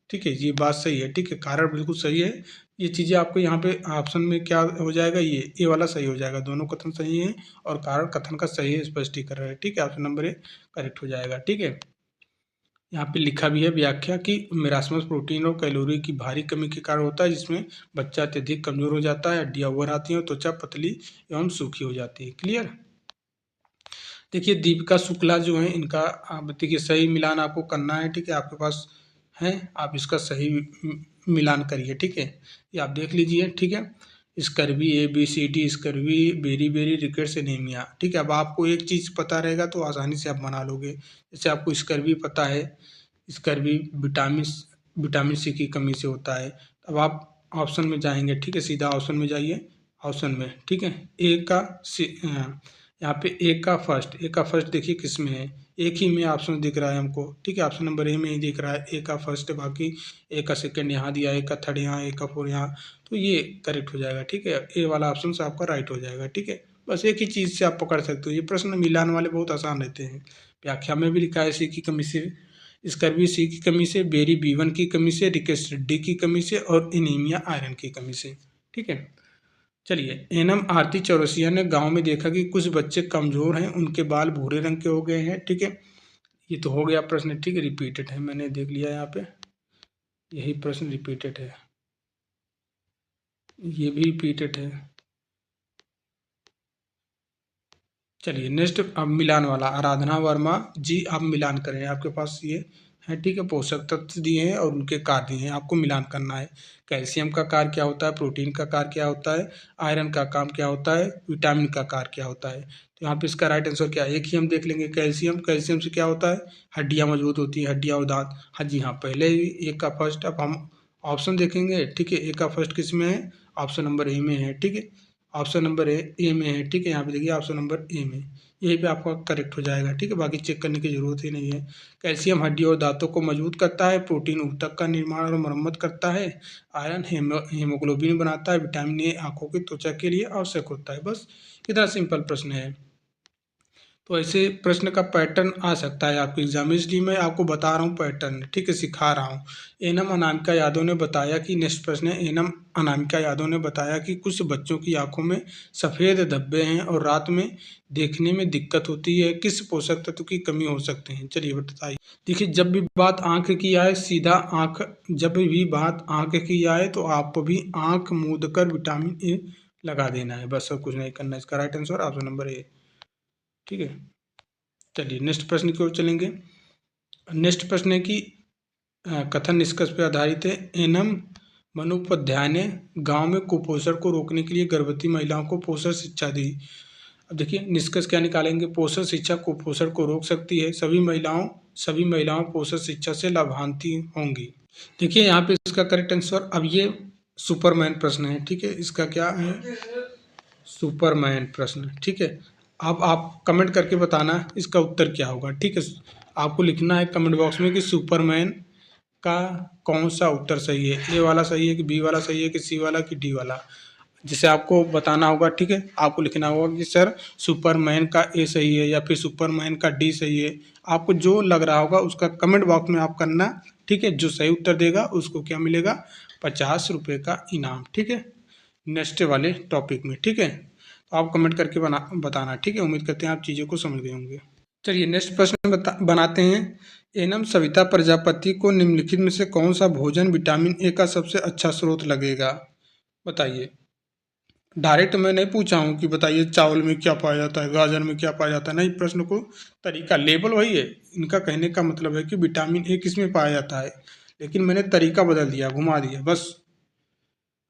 ठीक है, ये बात सही है, ठीक है, कारण बिल्कुल सही है। ये चीज़ें आपको यहाँ पे ऑप्शन में क्या हो जाएगा, ये वाला सही हो जाएगा, दोनों कथन सही हैं और कारण कथन का सही स्पष्टीकरण है, ठीक है। ऑप्शन नंबर ए करेक्ट हो जाएगा, ठीक है। यहाँ पे लिखा भी है व्याख्या कि मेरास्मस प्रोटीन और कैलोरी की भारी कमी के कारण होता है जिसमें बच्चा अत्यधिक कमजोर हो जाता है, हड्डियाँ उभर आती हैं और त्वचा पतली एवं सूखी हो जाती है। क्लियर। देखिए दीपिका शुक्ला जो है इनका, आप देखिए सही मिलान आपको करना है, ठीक है, आपके पास है, आप इसका सही मिलान करिए, ठीक है। ये आप देख लीजिए, ठीक है। Scurvy ABCD, scurvy, beriberi, rickets, anaemia, ठीक है। अब आपको एक चीज़ पता रहेगा तो आसानी से आप बना लोगे। जैसे आपको स्कर्वी पता है, स्कर्वी विटामिन सी की कमी से होता है। अब आप ऑप्शन में जाएंगे, ठीक है, सीधा ऑप्शन में जाइए, ऑप्शन में, ठीक है। ए का यहाँ पे ए का फर्स्ट देखिए किस में है, एक ही में ऑप्शन दिख रहा है हमको, ठीक है। ऑप्शन नंबर ए में ही दिख रहा है ए का फर्स्ट, बाकी ए का सेकंड यहाँ दिया है, ए का थर्ड यहाँ, ए का फोर यहाँ, तो ये करेक्ट हो जाएगा, ठीक है। ए वाला ऑप्शन से आपका राइट हो जाएगा, ठीक है। बस एक ही चीज़ से आप पकड़ सकते हो, ये प्रश्न मिलान वाले बहुत आसान रहते हैं। व्याख्या में भी लिखा है सी की कमी से, स्कर्वी सी की कमी से, बेरी B1 की कमी से, रिकेट्स डी की कमी से और एनीमिया आयरन की कमी से, ठीक है। चलिए एनम आरती चौरसिया ने गांव में देखा कि कुछ बच्चे कमजोर हैं, उनके बाल भूरे रंग के हो गए हैं, ठीक है। ये तो हो गया प्रश्न, ठीक है, रिपीटेड है, मैंने देख लिया यहाँ पे, यही प्रश्न रिपीटेड है, ये भी रिपीटेड है। चलिए नेक्स्ट अब मिलान वाला, आराधना वर्मा जी आप मिलान करें, आपके पास ये है, ठीक है। पोषक तत्व दिए हैं और उनके कार्य दिए हैं, आपको मिलान करना है। कैल्शियम का कार्य क्या होता है, प्रोटीन का कार्य क्या होता है, आयरन का काम क्या होता है, विटामिन का कार्य क्या होता है। तो यहाँ पे इसका राइट आंसर क्या है, एक ही हम देख लेंगे। कैल्शियम, कैल्शियम से क्या होता है, हड्डियाँ मजबूत होती हैं, हड्डियाँ और दांत। हाँ जी हाँ, पहले ही एक का फर्स्ट, अब हम ऑप्शन देखेंगे, ठीक है। ए का फर्स्ट किस में है, ऑप्शन नंबर ए में है, ठीक है। ऑप्शन नंबर ए में है, ठीक है। यहाँ पे देखिए ऑप्शन नंबर ए में, यही पे आपका करेक्ट हो जाएगा, ठीक है। बाकी चेक करने की जरूरत ही नहीं है। कैल्शियम हड्डियों और दांतों को मजबूत करता है, प्रोटीन ऊतक का निर्माण और मरम्मत करता है, आयरन हीमोग्लोबिन बनाता है, विटामिन ए आंखों की त्वचा के लिए आवश्यक होता है। बस इतना सिंपल प्रश्न है। तो ऐसे प्रश्न का पैटर्न आ सकता है आपके एग्जाम में, इसलिए मैं आपको बता रहा हूँ पैटर्न, ठीक है, सिखा रहा हूँ। एनम अनामिका यादव ने बताया कि, नेक्स्ट प्रश्न है, एनम अनामिका यादव ने बताया कि कुछ बच्चों की आंखों में सफ़ेद धब्बे हैं और रात में देखने में दिक्कत होती है, किस पोषक तत्व की कमी हो सकते हैं। चलिए बताइए। देखिए, जब भी बात आंख की आए, सीधा आंख, जब भी बात आंख की आए तो आपको भी आंख मूंद कर विटामिन ए लगा देना है, बस और कुछ नहीं करना। इसका right answer option number A, ठीक है। चलिए नेक्स्ट प्रश्न की ओर चलेंगे। नेक्स्ट प्रश्न है कि कथन निष्कर्ष पर आधारित है। एनम मनोपाध्याय ने गांव में कुपोषण को रोकने के लिए गर्भवती महिलाओं को पोषण शिक्षा दी। अब देखिए निष्कर्ष क्या निकालेंगे, पोषण शिक्षा कुपोषण को रोक सकती है, सभी महिलाओं पोषण शिक्षा से लाभान्वित होंगी। देखिए यहाँ पे इसका करेक्ट आंसर, अब ये सुपरमैन प्रश्न है, ठीक है। इसका क्या है, सुपरमैन प्रश्न, ठीक है। अब आप कमेंट करके बताना इसका उत्तर क्या होगा, ठीक है। आपको लिखना है कमेंट बॉक्स में कि सुपरमैन का कौन सा उत्तर सही है, ए वाला सही है कि बी वाला सही है कि सी वाला कि डी वाला, जिसे आपको बताना होगा, ठीक है। आपको लिखना होगा कि सर सुपरमैन का ए सही है या फिर सुपरमैन का डी सही है। आपको जो लग रहा होगा उसका कमेंट बॉक्स में आप करना, ठीक है। जो सही उत्तर देगा उसको क्या मिलेगा, 50 रुपये का इनाम, ठीक है, नेक्स्ट वाले टॉपिक में, ठीक है। तो आप कमेंट करके बताना, ठीक है। उम्मीद करते हैं आप चीज़ों को समझ गए होंगे। चलिए नेक्स्ट प्रश्न बनाते हैं। एनम सविता प्रजापति को निम्नलिखित में से कौन सा भोजन विटामिन ए का सबसे अच्छा स्रोत लगेगा, बताइए। डायरेक्ट मैं नहीं पूछा हूँ कि बताइए चावल में क्या पाया जाता है, गाजर में क्या पाया जाता है, नहीं, प्रश्न को तरीका, लेबल वही है। इनका कहने का मतलब है कि विटामिन ए किस में पाया जाता है, लेकिन मैंने तरीका बदल दिया, घुमा दिया, बस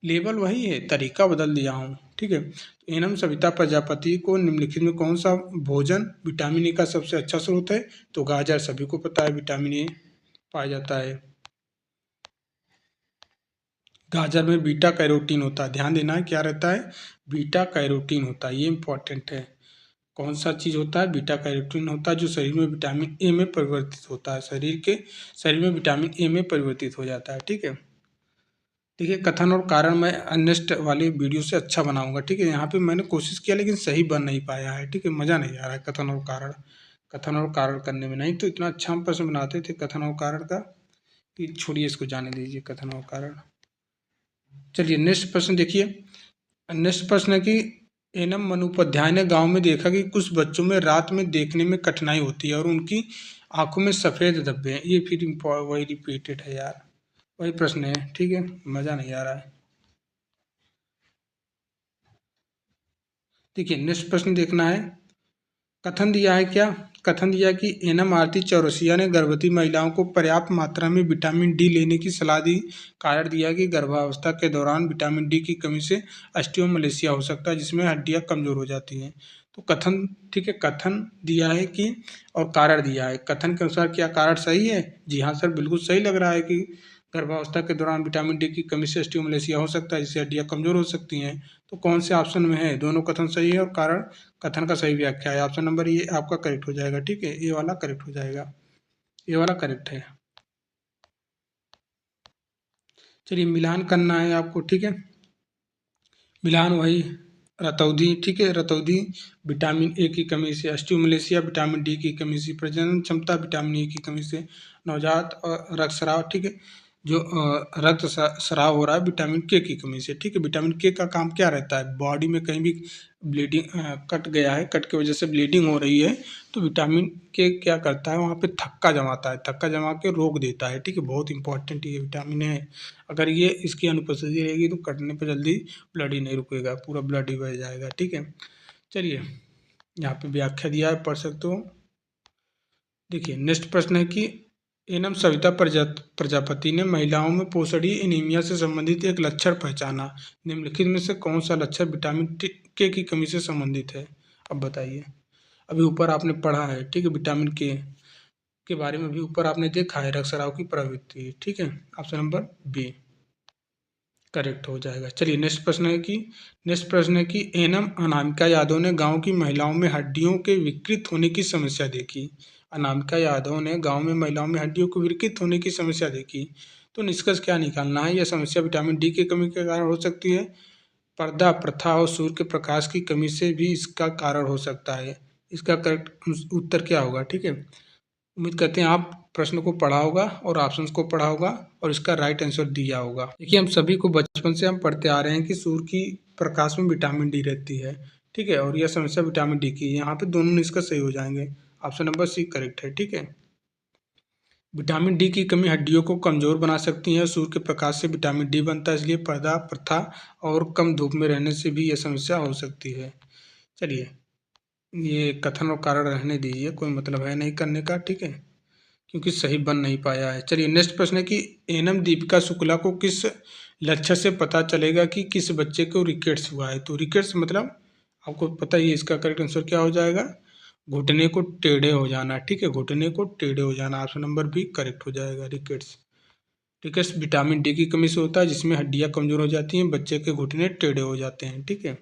लेबल वही है, तरीका बदल दिया हूँ, ठीक है। तो एनम सविता प्रजापति को निम्नलिखित में कौन सा भोजन विटामिन ए का सबसे अच्छा स्रोत है, तो गाजर, सभी को पता है विटामिन ए पाया जाता है। गाजर में बीटा कैरोटीन होता है, ध्यान देना है क्या रहता है, बीटा कैरोटीन होता है, ये इंपॉर्टेंट है। कौन सा चीज़ होता है, बीटा कैरोटीन होता है, जो शरीर में विटामिन ए में परिवर्तित होता है, शरीर में विटामिन ए में परिवर्तित हो जाता है, ठीक है। देखिए कथन और कारण मैं नेक्स्ट वाली वीडियो से अच्छा बनाऊंगा, ठीक है। यहाँ पे मैंने कोशिश किया लेकिन सही बन नहीं पाया है, ठीक है, मज़ा नहीं आ रहा है कथन और कारण करने में, नहीं तो इतना अच्छा हम प्रश्न बनाते थे कथन और कारण का कि छोड़िए, इसको जाने दीजिए कथन और कारण। चलिए नेक्स्ट प्रश्न देखिए। नेक्स्ट प्रश्न है कि एनम मनोपाध्याय ने गांव में देखा कि कुछ बच्चों में रात में देखने में कठिनाई होती है और उनकी आंखों में सफ़ेद धब्बे हैं। ये फिर वही रिपीटेड है यार, वही प्रश्न है, ठीक है, मज़ा नहीं आ रहा है। देखिए नेक्स्ट प्रश्न देखना है। कथन दिया है क्या, कथन दिया कि एनम आरती चौरसिया ने गर्भवती महिलाओं को पर्याप्त मात्रा में विटामिन डी लेने की सलाह दी। कारण दिया कि गर्भावस्था के दौरान विटामिन डी की कमी से ऑस्टियोमलेसिया हो सकता है, जिसमें हड्डियां कमजोर हो जाती हैं। तो कथन, ठीक है, कथन दिया है कि, और कारण दिया है। कथन के अनुसार क्या कारण सही है, जी हाँ सर, बिल्कुल सही लग रहा है कि गर्भावस्था के दौरान विटामिन डी की कमी से ऑस्टियोमलेसिया हो सकता है, जिससे हड्डियां कमजोर हो सकती हैं। तो कौन से ऑप्शन में है, दोनों कथन सही है और कारण कथन का सही व्याख्या है, ऑप्शन नंबर ये आपका करेक्ट हो जाएगा, ठीक है, ये वाला करेक्ट हो जाएगा, ये वाला करेक्ट है। चलिए मिलान करना है आपको, ठीक है। मिलान वही रतौंधी, ठीक है, रतौंधी विटामिन ए की कमी से, ऑस्टियोमलेसिया विटामिन डी की कमी से, प्रजनन क्षमता विटामिन ए की कमी से, नवजात और रक्तस्राव, ठीक है, जो स्राव हो रहा है विटामिन के की कमी से, ठीक है। विटामिन के का काम क्या रहता है, बॉडी में कहीं भी ब्लीडिंग, कट गया है, कट की वजह से ब्लीडिंग हो रही है, तो विटामिन के क्या करता है, वहाँ पे थक्का जमाता है, थक्का जमा के रोक देता है, ठीक है, बहुत इंपॉर्टेंट ये विटामिन है। अगर ये इसकी अनुपस्थिति रहेगी तो कटने पर जल्दी ब्लड ही नहीं रुकेगा, पूरा ब्लड ही बह जाएगा, ठीक है। चलिए यहाँ पे व्याख्या दिया है, पढ़ सकते हो। देखिए नेक्स्ट प्रश्न है कि एनम सविता प्रजापति ने महिलाओं में पोषणीय एनीमिया से संबंधित एक लक्षण पहचाना। निम्नलिखित में से कौन सा लक्षण विटामिन के की कमी से संबंधित है? अब बताइए। अभी ऊपर आपने पढ़ा है, ठीक है, विटामिन के बारे में भी ऊपर आपने देखा है, रक्तस्राव की प्रवृत्ति, ठीक है। ऑप्शन नंबर बी करेक्ट हो जाएगा। चलिए नेक्स्ट प्रश्न है कि एनम अनामिका यादव ने गांव की महिलाओं में हड्डियों के विकृत होने की समस्या देखी। अनामिका यादव ने गांव में महिलाओं में हड्डियों के विकृत होने की समस्या देखी, तो निष्कर्ष क्या निकालना है? यह समस्या विटामिन डी की कमी के कारण हो सकती है, पर्दा प्रथा और सूर्य के प्रकाश की कमी से भी इसका कारण हो सकता है। इसका करेक्ट उत्तर क्या होगा? ठीक है, उम्मीद करते हैं आप प्रश्न को पढ़ा होगा और ऑप्शंस को पढ़ा होगा और इसका राइट आंसर दिया होगा। देखिए, हम सभी को बचपन से हम पढ़ते आ रहे हैं कि सूर्य की प्रकाश में विटामिन डी रहती है, ठीक है, और यह समस्या विटामिन डी की है। यहाँ पे दोनों निष्कर्ष सही हो जाएंगे। ऑप्शन नंबर सी करेक्ट है, ठीक है। विटामिन डी की कमी हड्डियों को कमजोर बना सकती है। सूर्य के प्रकाश से विटामिन डी बनता है, इसलिए पर्दा प्रथा और कम धूप में रहने से भी यह समस्या हो सकती है। चलिए, ये कथन और कारण रहने दीजिए, कोई मतलब है नहीं करने का, ठीक है, क्योंकि सही बन नहीं पाया है। चलिए, नेक्स्ट प्रश्न है कि एनम दीपिका शुक्ला को किस लक्षण से पता चलेगा कि किस बच्चे को रिकेट्स हुआ है? तो रिकेट्स मतलब आपको पता ही है, इसका करेक्ट आंसर क्या हो जाएगा? घुटने को टेढ़े हो जाना, ठीक है, घुटने को टेढ़े हो जाना। ऑप्शन नंबर बी करेक्ट हो जाएगा, रिकेट्स। रिकेट्स विटामिन डी की कमी से होता है, जिसमें हड्डियां कमजोर हो जाती हैं, बच्चे के घुटने टेढ़े हो जाते हैं, ठीक है।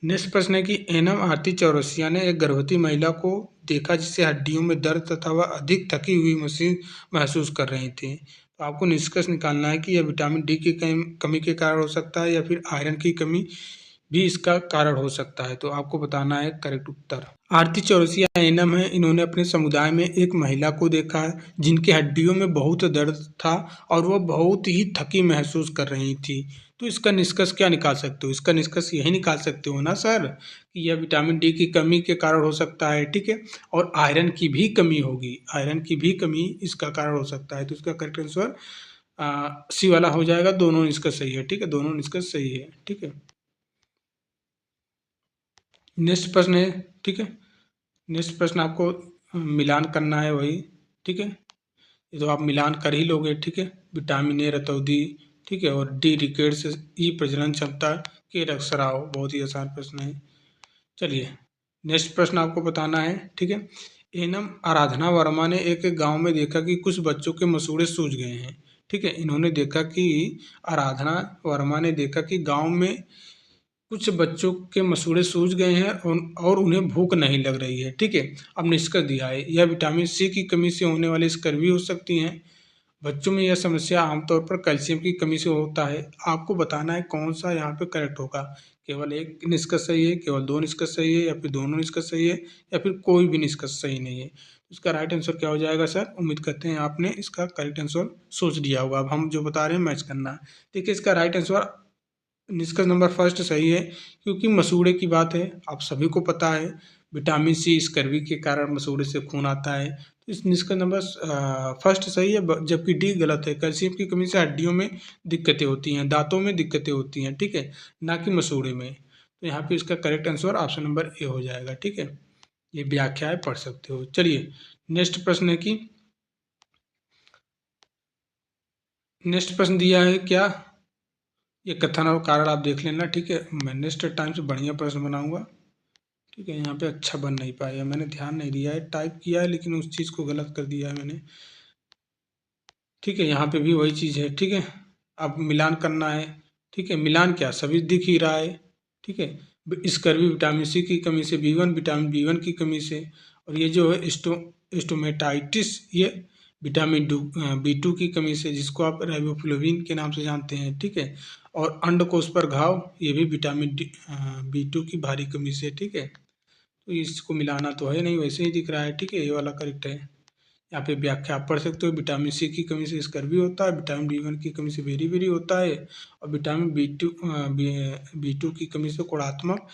नेक्स्ट प्रश्न है कि एनम आरती चौरसिया ने एक गर्भवती महिला को देखा जिससे हड्डियों में दर्द तथा वह अधिक थकी हुई महसूस कर रही थी। तो आपको निष्कर्ष निकालना है कि यह विटामिन डी की कमी के कारण हो सकता है या फिर आयरन की कमी भी इसका कारण हो सकता है। तो आपको बताना है करेक्ट उत्तर। आरती चौरसिया एनम है। इन्होंने अपने समुदाय में एक महिला को देखा जिनकी हड्डियों में बहुत दर्द था और वह बहुत ही थकी महसूस कर रही थी। तो इसका निष्कर्ष क्या निकाल सकते हो? इसका निष्कर्ष यही निकाल सकते हो ना सर, कि यह विटामिन डी की कमी के कारण हो सकता है, ठीक है, और आयरन की भी कमी होगी, आयरन की भी कमी इसका कारण हो सकता है। तो इसका करेक्ट आंसर सी वाला हो जाएगा। दोनों निष्कर्ष सही है, ठीक है, दोनों निष्कर्ष सही है, ठीक है। नेक्स्ट प्रश्न है, ठीक है, नेक्स्ट प्रश्न आपको मिलान करना है वही, ठीक है, ये तो आप मिलान कर ही लोगे, ठीक है। विटामिन ए रतौंधी, ठीक है, और डी रिकेट्स, ई प्रजनन क्षमता, के रक्तस्राव। बहुत ही आसान प्रश्न है। चलिए, नेक्स्ट प्रश्न आपको बताना है, ठीक है। एनम आराधना वर्मा ने एक गांव में देखा कि कुछ बच्चों के मसूड़े सूज गए हैं, ठीक है। इन्होंने देखा कि आराधना वर्मा ने देखा कि गांव में कुछ बच्चों के मसूड़े सूज गए हैं और उन्हें भूख नहीं लग रही है, ठीक है। अब निष्कर्ष दिया है, यह विटामिन सी की कमी से होने वाली स्कर्वी हो सकती हैं। बच्चों में यह समस्या आमतौर पर कैल्शियम की कमी से होता है। आपको बताना है कौन सा यहाँ पे करेक्ट होगा। केवल एक निष्कर्ष सही है, केवल दो निष्कर्ष सही है, या फिर दोनों निष्कर्ष सही है, या फिर कोई भी निष्कर्ष सही नहीं है। इसका राइट आंसर क्या हो जाएगा सर? उम्मीद करते हैं आपने इसका करेक्ट आंसर सोच लिया होगा। अब हम जो बता रहे हैं मैच करना। देखिए, इसका राइट आंसर निष्कर्ष नंबर फर्स्ट सही है, क्योंकि मसूड़े की बात है, आप सभी को पता है विटामिन सी स्कर्वी के कारण मसूड़े से खून आता है। तो इस निष्कर्ष नंबर फर्स्ट सही है, जबकि डी गलत है। कैल्शियम की कमी से हड्डियों में दिक्कतें होती हैं, दांतों में दिक्कतें होती हैं, ठीक है, ना कि मसूड़े में। तो यहाँ पे इसका correct answer option number A हो जाएगा, ठीक है। ये व्याख्याएं पढ़ सकते हो। चलिए, नेक्स्ट प्रश्न है कि नेक्स्ट प्रश्न दिया है क्या, ये कथन और कारण आप देख लेना, ठीक है। मैं नेक्स्ट टाइम से बढ़िया प्रश्न बनाऊंगा, ठीक है। यहाँ पे अच्छा बन नहीं पाया, मैंने ध्यान नहीं दिया है, टाइप किया है लेकिन उस चीज़ को गलत कर दिया है मैंने, ठीक है। यहाँ पे भी वही चीज़ है, ठीक है। अब मिलान करना है, ठीक है। मिलान क्या, सभी दिख ही रहा है, ठीक है। स्कर्वी विटामिन सी की कमी से, विटामिन बी वन की कमी से, और ये जो है स्टोमेटाइटिस, ये विटामिन बी टू की कमी से, जिसको आप राइबोफ्लेविन के नाम से जानते हैं, ठीक है। और अंडकोश पर घाव, ये भी विटामिन बी टू की भारी कमी से, ठीक है। तो इसको मिलाना तो है नहीं, वैसे ही दिख रहा है, ठीक है, ये वाला करेक्ट है। यहाँ पे व्याख्या आप पढ़ सकते हो। विटामिन सी की कमी से स्कर्वी होता है, विटामिन बी वन की कमी से बेरी होता है, और विटामिन बी टू की कमी से कोणात्मक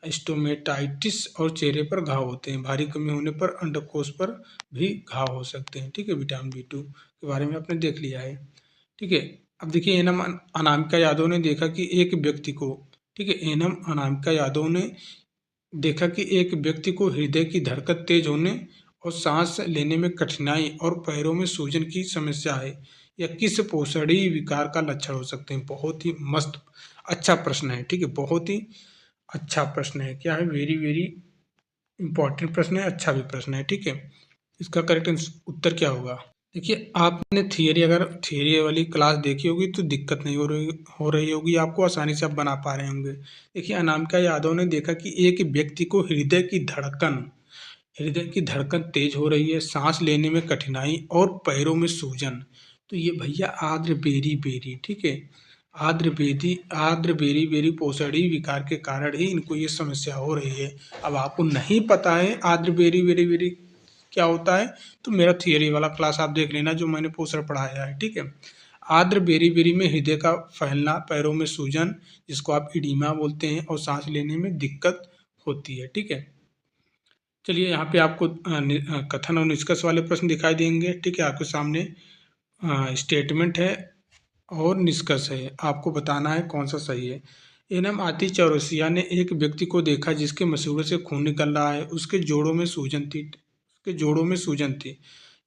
स्टोमेटाइटिस और चेहरे पर घाव होते हैं। भारी कमी होने पर अंडकोश पर भी घाव हो सकते हैं, ठीक है। विटामिन बी टू के बारे में आपने देख लिया है, ठीक है। अब देखिए, एनम अनामिका यादव ने देखा कि एक व्यक्ति को, ठीक है, एनम अनामिका यादव ने देखा कि एक व्यक्ति को हृदय की धड़कन तेज होने और सांस लेने में कठिनाई और पैरों में सूजन की समस्या है, यह किस पोषणी विकार का लक्षण हो सकते हैं? बहुत ही मस्त अच्छा प्रश्न है। ठीक है, बहुत ही अच्छा प्रश्न है। क्या है? वेरी वेरी इंपॉर्टेंट प्रश्न है, अच्छा भी प्रश्न है। ठीक है, इसका करेक्ट उत्तर क्या होगा? देखिए, आपने अगर थियरी वाली क्लास देखी होगी तो दिक्कत नहीं हो रही होगी, आपको आसानी से आप बना पा रहे होंगे। देखिए, अनामिका यादव ने देखा कि एक व्यक्ति को हृदय की धड़कन तेज हो रही है, सांस लेने में कठिनाई और पैरों में सूजन। तो ये भैया आर्द्र बेरी बेरी, ठीक है, आर्द्र बेरी बेरी पोषणी विकार के कारण ही इनको ये समस्या हो रही है। अब आपको नहीं पता है आर्द्र बेरी बेरी बेरी क्या होता है, तो मेरा थियरी वाला क्लास आप देख लेना जो मैंने पोस्टर पढ़ाया है। ठीक है, आर्द्र बेरी बेरी में हृदय का फैलना, पैरों में सूजन जिसको आप इडीमा बोलते हैं, और सांस लेने में दिक्कत होती है। ठीक है, चलिए यहाँ पे आपको कथन और निष्कर्ष वाले प्रश्न दिखाई देंगे। ठीक है, आपके सामने स्टेटमेंट है और निष्कर्ष है, आपको बताना है कौन सा सही है। एनम आती चौरसिया ने एक व्यक्ति को देखा जिसके मसूड़े से खून निकल रहा है, उसके जोड़ों में सूजन थी।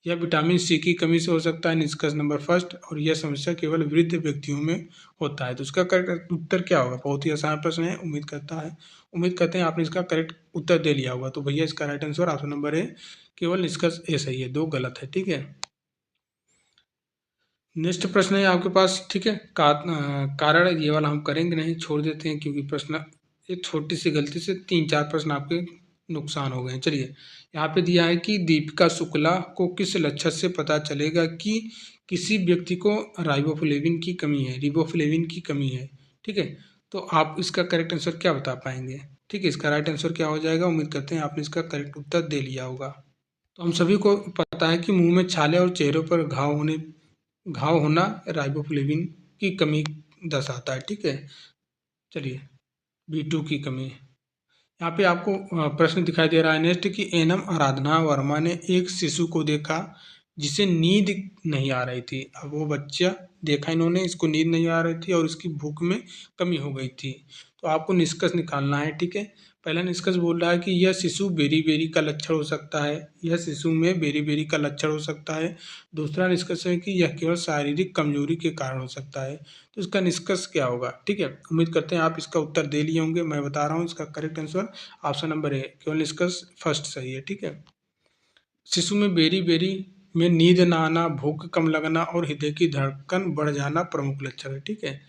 यह विटामिन सी की कमी से हो सकता है, निष्कर्ष नंबर फर्स्ट, और यह समस्या केवल वृद्ध व्यक्तियों में होता है। तो इसका करेक्ट उत्तर क्या होगा? बहुत ही आसान प्रश्न है, उम्मीद करते हैं आपने इसका करेक्ट उत्तर दे लिया होगा। तो भैया इसका right answer option number A, केवल निष्कर्ष ए सही है, 2 गलत है। ठीक है, नेक्स्ट प्रश्न है आपके पास। ठीक है, कारण ये वाला हम करेंगे नहीं, छोड़ देते हैं, क्योंकि प्रश्न एक छोटी सी गलती से 3-4 प्रश्न आपके नुकसान हो गए हैं। चलिए, यहाँ पे दिया है कि दीपिका शुक्ला को किस लक्षण से पता चलेगा कि किसी व्यक्ति को रिबोफ्लेविन की कमी है। ठीक है, तो आप इसका करेक्ट आंसर क्या बता पाएंगे? ठीक है, इसका राइट आंसर क्या हो जाएगा? उम्मीद करते हैं आपने इसका करेक्ट उत्तर दे लिया होगा। तो हम सभी को पता है कि मुंह में छाले और चेहरों पर घाव होना राइबोफ्लेविन की कमी दर्शाता है। ठीक है, चलिए, B2 की कमी। यहाँ पे आपको प्रश्न दिखाई दे रहा है नेक्स्ट कि एनम आराधना वर्मा ने एक शिशु को देखा जिसे नींद नहीं आ रही थी। अब वो बच्चा देखा इन्होंने, इसको नींद नहीं आ रही थी और इसकी भूख में कमी हो गई थी। तो आपको निष्कर्ष निकालना है। ठीक है, पहला निष्कर्ष बोल रहा है कि यह शिशु बेरी बेरी का लक्षण हो सकता है, यह शिशु में बेरी बेरी का लक्षण हो सकता है। दूसरा निष्कर्ष है कि यह केवल शारीरिक कमजोरी के कारण हो सकता है। तो इसका निष्कर्ष क्या होगा? ठीक है, उम्मीद करते हैं आप इसका उत्तर दे लिए होंगे। मैं बता रहा हूँ इसका correct answer option number A, केवल निष्कर्ष फर्स्ट सही है। ठीक है, शिशु में बेरी बेरी में नींद न आना, भूख कम लगना और हृदय की धड़कन बढ़ जाना प्रमुख लक्षण है। ठीक है,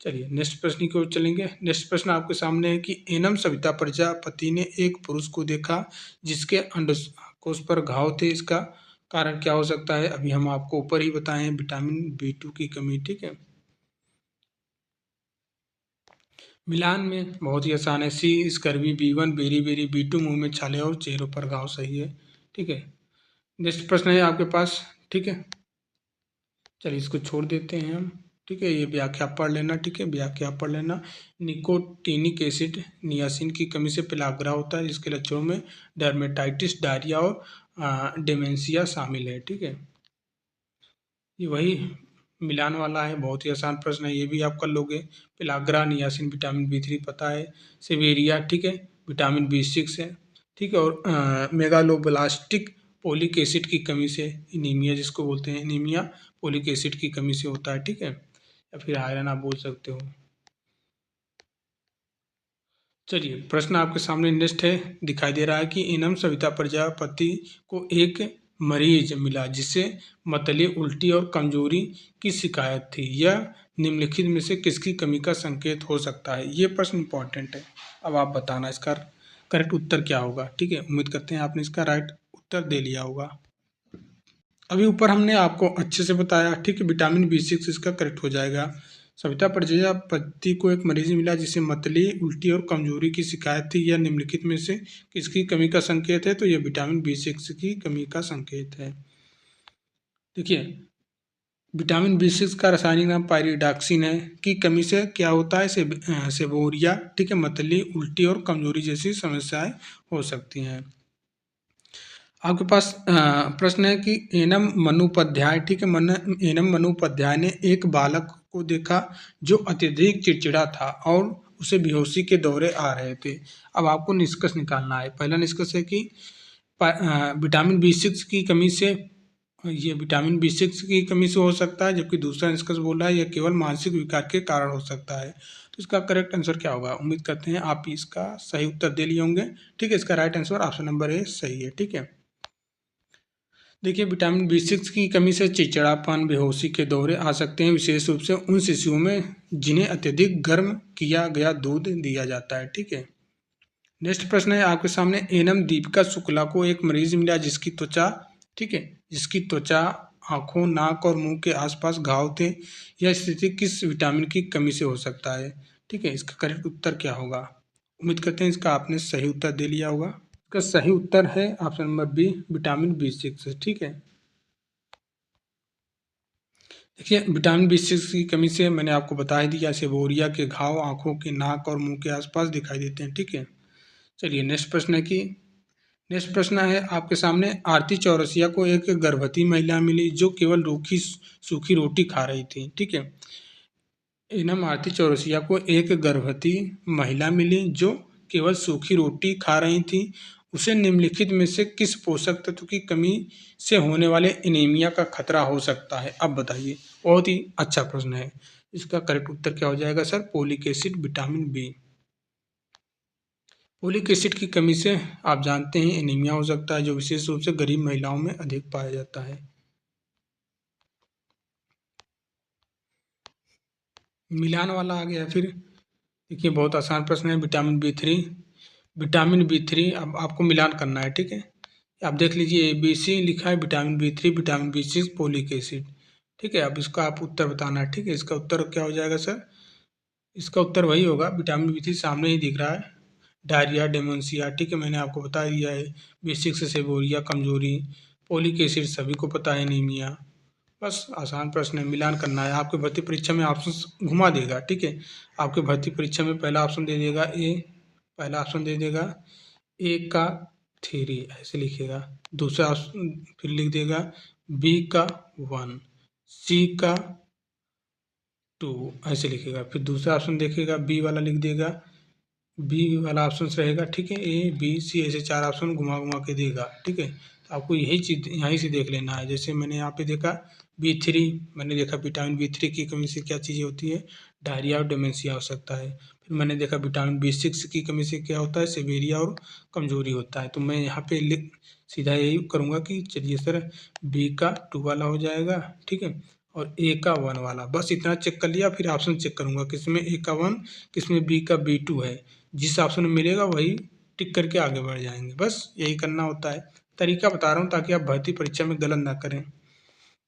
चलिए नेक्स्ट प्रश्न की ओर चलेंगे। नेक्स्ट प्रश्न आपके सामने है कि एनम सविता प्रजापति ने एक पुरुष को देखा जिसके अंडकोश पर घाव थे, इसका कारण क्या हो सकता है? अभी हम आपको ऊपर ही बताए हैं, विटामिन B2 की कमी। ठीक है, मिलान में बहुत ही आसान है, C scurvy, B1 berry berry, B2 मुंह में छाले और चेहरों पर घाव सही है। ठीक है, नेक्स्ट प्रश्न है आपके पास। ठीक है, चलिए इसको छोड़ देते हैं हम। ठीक है, ये व्याख्या पढ़ लेना। ठीक है, व्याख्या पढ़ लेना। निकोटीनिक एसिड नियासिन की कमी से पेलाग्रा होता है, जिसके लक्षणों में डर्मेटाइटिस, डायरिया और डेमेंशिया शामिल है। ठीक है, ये वही मिलान वाला है, बहुत ही आसान प्रश्न है, ये भी आप कर लोगे। पेलाग्रा नियासिन विटामिन B3 पता है। सेवेरिया, ठीक है, विटामिन B6 है। ठीक है, और मेगालोब्लास्टिक पोलिक एसिड की कमी से एनीमिया, जिसको बोलते हैं एनीमिया, पोलिक एसिड की कमी से होता है। ठीक है, या फिर आयरन आप बोल सकते हो। चलिए, प्रश्न आपके सामने नेक्स्ट है, दिखाई दे रहा है कि एनम सविता प्रजापति को एक मरीज मिला जिसे मतली, उल्टी और कमजोरी की शिकायत थी। यह निम्नलिखित में से किसकी कमी का संकेत हो सकता है? ये प्रश्न इंपॉर्टेंट है, अब आप बताना इसका करेक्ट उत्तर क्या होगा। ठीक है, उम्मीद करते हैं आपने इसका राइट उत्तर दे लिया होगा। अभी ऊपर हमने आपको अच्छे से बताया। ठीक है, विटामिन B6 इसका करेक्ट हो जाएगा। सविता प्रजापति को एक मरीज मिला जिसे मतली, उल्टी और कमजोरी की शिकायत थी। यह निम्नलिखित में से किसकी कमी का संकेत है? तो यह विटामिन B6 की कमी का संकेत है। देखिए, विटामिन B6 का रासायनिक नाम पायरिडॉक्सिन है, की कमी से क्या होता है? सेबोरिया, ठीक है, मतली, उल्टी और कमजोरी जैसी समस्याएं हो सकती हैं। आपके पास प्रश्न है कि एनम मनोपाध्याय, ठीक है, एनम मनोपाध्याय ने एक बालक को देखा जो अत्यधिक चिड़चिड़ा था और उसे बेहोशी के दौरे आ रहे थे। अब आपको निष्कर्ष निकालना है। पहला निष्कर्ष है कि विटामिन B6 की कमी से, ये विटामिन B6 की कमी से हो सकता है, जबकि दूसरा निष्कर्ष बोल रहा है यह केवल मानसिक विकार के कारण हो सकता है। तो इसका करेक्ट आंसर क्या होगा? उम्मीद करते हैं आप इसका सही उत्तर दे लिए होंगे। ठीक है, इसका right answer option number A सही है। ठीक है, देखिए विटामिन B6 की कमी से चिड़चिड़ापन, बेहोशी के दौरे आ सकते हैं, विशेष रूप से उन शिशुओं में जिन्हें अत्यधिक गर्म किया गया दूध दिया जाता है। ठीक है, नेक्स्ट प्रश्न है आपके सामने। एनम दीपिका शुक्ला को एक मरीज मिला जिसकी त्वचा, ठीक है, जिसकी त्वचा, आंखों, नाक और मुंह के आसपास घाव थे। यह स्थिति किस विटामिन की कमी से हो सकता है? ठीक है, इसका करेक्ट उत्तर क्या होगा? उम्मीद करते हैं इसका आपने सही उत्तर दे लिया होगा। इसका सही उत्तर है option number B, vitamin B6। ठीक है, देखिए विटामिन B6 की कमी से मैंने आपको बता ही दिया, सेबोरिया के घाव आंखों के, नाक और मुंह के आसपास दिखाई देते हैं। ठीक है, चलिए नेक्स्ट प्रश्न है कि, नेक्स्ट प्रश्न है आपके सामने। आरती चौरसिया को एक गर्भवती महिला मिली जो केवल सूखी रोटी खा रही थी। ठीक है, एनम आरती चौरसिया को एक गर्भवती महिला मिली जो केवल सूखी रोटी खा रही थी। उसे निम्नलिखित में से किस पोषक तत्व की कमी से होने वाले एनीमिया का खतरा हो सकता है? अब बताइए, बहुत ही अच्छा प्रश्न है। इसका करेक्ट उत्तर क्या हो जाएगा sir? Folic acid, vitamin B. Folic acid की कमी से आप जानते हैं एनीमिया हो सकता है, जो विशेष रूप से गरीब महिलाओं में अधिक पाया जाता है। मिलान वाला आ गया फिर। देखिए बहुत आसान प्रश्न है। विटामिन B3, विटामिन B3 अब आपको मिलान करना है। ठीक है, आप देख लीजिए ABC लिखा है, vitamin B3, vitamin B6, folic acid. ठीक है, अब इसका आप उत्तर बताना है। ठीक है, इसका उत्तर क्या हो जाएगा सर? इसका उत्तर वही होगा, विटामिन B3 सामने ही दिख रहा है, डायरिया, डेमेंशिया। ठीक है, मैंने आपको बता दिया है। B6 सेबोरिया, कमजोरी। फोलिक एसिड सभी को पता है, एनीमिया। बस आसान प्रश्न है, मिलान करना है। आपके भर्ती परीक्षा में ऑप्शन घुमा देगा। ठीक है, आपके भर्ती परीक्षा में पहला ऑप्शन दे देगा ए, पहला ऑप्शन दे देगा ए का 3 ऐसे लिखेगा, दूसरा ऑप्शन फिर लिख देगा B का 1, C का 2 ऐसे लिखेगा, फिर दूसरा ऑप्शन देखेगा बी वाला लिख देगा, बी वाला ऑप्शन रहेगा। ठीक है, A B C ऐसे 4 ऑप्शन घुमा घुमा के देगा। ठीक है, तो आपको यही चीज़ यहीं से देख लेना है। जैसे मैंने यहाँ पे देखा B3, मैंने देखा विटामिन B3 की कमी से क्या चीज़ें होती है? डायरिया और डेमेंशिया हो सकता है। फिर मैंने देखा विटामिन B6 की कमी से क्या होता है? सीवेरिया और कमजोरी होता है। तो मैं यहाँ पे लिख सीधा यही करूँगा कि चलिए सर B का 2 वाला हो जाएगा। ठीक है, और A का 1 वाला, बस इतना चेक कर लिया। फिर ऑप्शन चेक करूँगा किसमें A का 1, किसमें B का B2 है। जिस ऑप्शन में मिलेगा वही टिक करके आगे बढ़ जाएंगे। बस यही करना होता है। तरीका बता रहा हूँ ताकि आप भर्ती परीक्षा में गलत ना करें,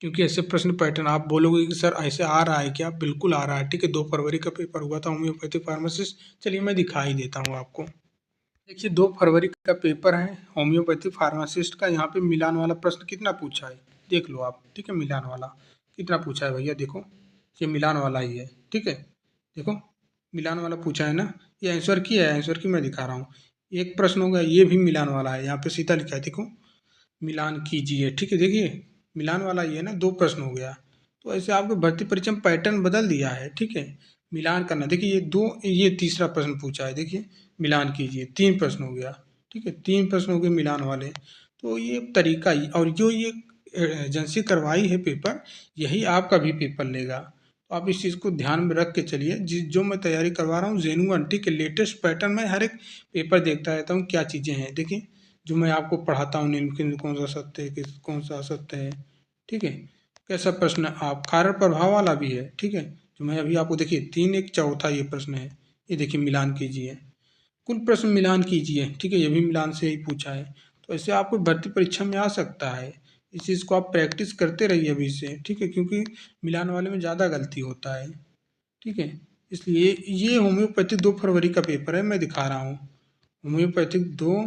क्योंकि ऐसे प्रश्न पैटर्न आप बोलोगे कि सर ऐसे आ रहा है क्या? बिल्कुल आ रहा है। ठीक है, 2 फरवरी का पेपर हुआ था होम्योपैथी फार्मासिस्ट। चलिए मैं दिखा ही देता हूँ आपको। देखिए 2 फरवरी का पेपर है होम्योपैथी फार्मासिस्ट का। यहाँ पे मिलान वाला प्रश्न कितना पूछा है देख लो आप। ठीक है, मिलान वाला कितना पूछा है भैया, देखो ये मिलान वाला ही है। ठीक है, देखो मिलान वाला पूछा है ना, ये आंसर की है, आंसर की मैं दिखा रहा हूँ। एक प्रश्न होगा, ये भी मिलान वाला है, यहाँ पे सीधा लिखा है, देखो मिलान कीजिए। ठीक है, देखिए मिलान वाला ये है ना, 2 प्रश्न हो गया। तो ऐसे आपको भर्ती परीक्षा में पैटर्न बदल दिया है। ठीक है, मिलान करना। देखिए ये 2, ये तीसरा प्रश्न पूछा है, देखिए मिलान कीजिए, 3 प्रश्न हो गया। ठीक है, 3 प्रश्न हो गए मिलान वाले। तो ये तरीका ही, और जो ये एजेंसी करवाई है पेपर, यही आपका भी पेपर लेगा। तो आप इस चीज़ को ध्यान में रख के चलिए। जो मैं तैयारी करवा रहा हूँ जेनुअन, ठीक है, लेटेस्ट पैटर्न में हर एक पेपर देखता रहता हूँ क्या चीज़ें हैं। देखिए जो मैं आपको पढ़ाता हूँ, निम्नलिखित कौन सा सत्य है, किस कौन सा असत्य है। ठीक है, कैसा प्रश्न आप, कारण प्रभाव वाला भी है। ठीक है, जो मैं अभी आपको, देखिए 3 एक चौथा ये प्रश्न है, ये देखिए मिलान कीजिए, कुल प्रश्न मिलान कीजिए। ठीक है, ये भी मिलान से ही पूछा है। तो ऐसे आपको भर्ती परीक्षा में आ सकता है। इस चीज़ को आप प्रैक्टिस करते रहिए अभी से। ठीक है, क्योंकि मिलान वाले में ज़्यादा गलती होता है। ठीक है, इसलिए ये होम्योपैथिक 2 फरवरी का पेपर है, मैं दिखा रहा हूँ। होम्योपैथिक 2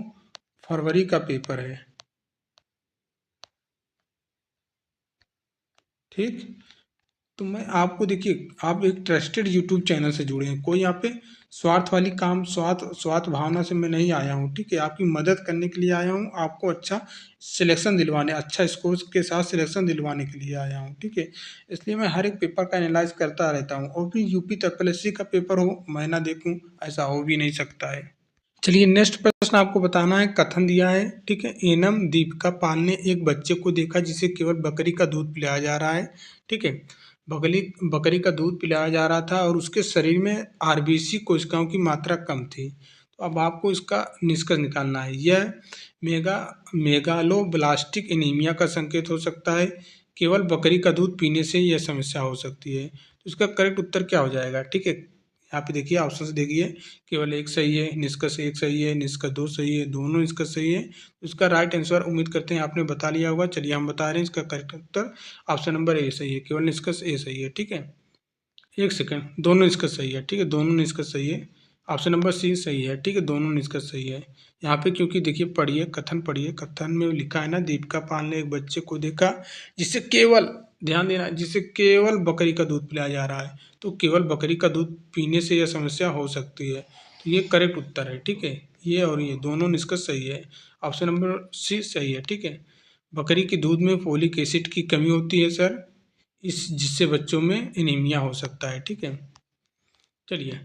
फरवरी का पेपर है। ठीक, तो मैं आपको, देखिए आप एक ट्रस्टेड यूट्यूब चैनल से जुड़े हैं, कोई यहाँ पे स्वार्थ वाली काम, स्वार्थ स्वार्थ भावना से मैं नहीं आया हूँ। ठीक है, आपकी मदद करने के लिए आया हूँ, आपको अच्छा सिलेक्शन दिलवाने, अच्छा स्कोर के साथ सिलेक्शन दिलवाने के लिए आया हूँ। ठीक है, इसलिए मैं हर एक पेपर का एनालाइज करता रहता हूँ। और भी UP TRPL SC का पेपर हो मैं ना देखूँ, ऐसा हो भी नहीं सकता है। चलिए नेक्स्ट प्रश्न आपको बताना है। कथन दिया है, ठीक है। एनम दीपिका पाल ने एक बच्चे को देखा जिसे केवल बकरी का दूध पिलाया जा रहा है, ठीक है। बकरी बकरी का दूध पिलाया जा रहा था और उसके शरीर में आरबीसी कोशिकाओं की मात्रा कम थी। तो अब आपको इसका निष्कर्ष निकालना है। यह मेगा मेगालोब्लास्टिक एनीमिया का संकेत हो सकता है। केवल बकरी का दूध पीने से यह समस्या हो सकती है। तो इसका करेक्ट उत्तर क्या हो जाएगा, ठीक है। यहाँ पे देखिए ऑप्शन देखिए, केवल एक सही है, निष्कर्ष एक सही है, निष्कर्ष दो सही है, दोनों निष्कर्ष सही है। इसका राइट आंसर उम्मीद करते हैं आपने बता लिया होगा। चलिए हम बता रहे हैं, इसका correct Uttar option number A सही है, केवल निष्कर्ष ए सही है, ठीक है। एक सेकंड, दोनों निष्कर्ष सही है, ठीक है, दोनों निष्कर्ष सही है। ऑप्शन नंबर सी सही है, ठीक है, दोनों निष्कर्ष सही है। यहाँ पे क्योंकि देखिए पढ़िए कथन, पढ़िए कथन में लिखा है ना, दीपिका पाल ने एक बच्चे को देखा जिसे केवल, ध्यान देना, जिसे केवल बकरी का दूध पिलाया जा रहा है। तो केवल बकरी का दूध पीने से यह समस्या हो सकती है। तो ये करेक्ट उत्तर है, ठीक है। ये और ये दोनों निष्कर्ष सही है। ऑप्शन नंबर सी सही है, ठीक है। बकरी के दूध में फोलिक एसिड की कमी होती है सर, इस जिससे बच्चों में एनीमिया हो सकता है, ठीक है। चलिए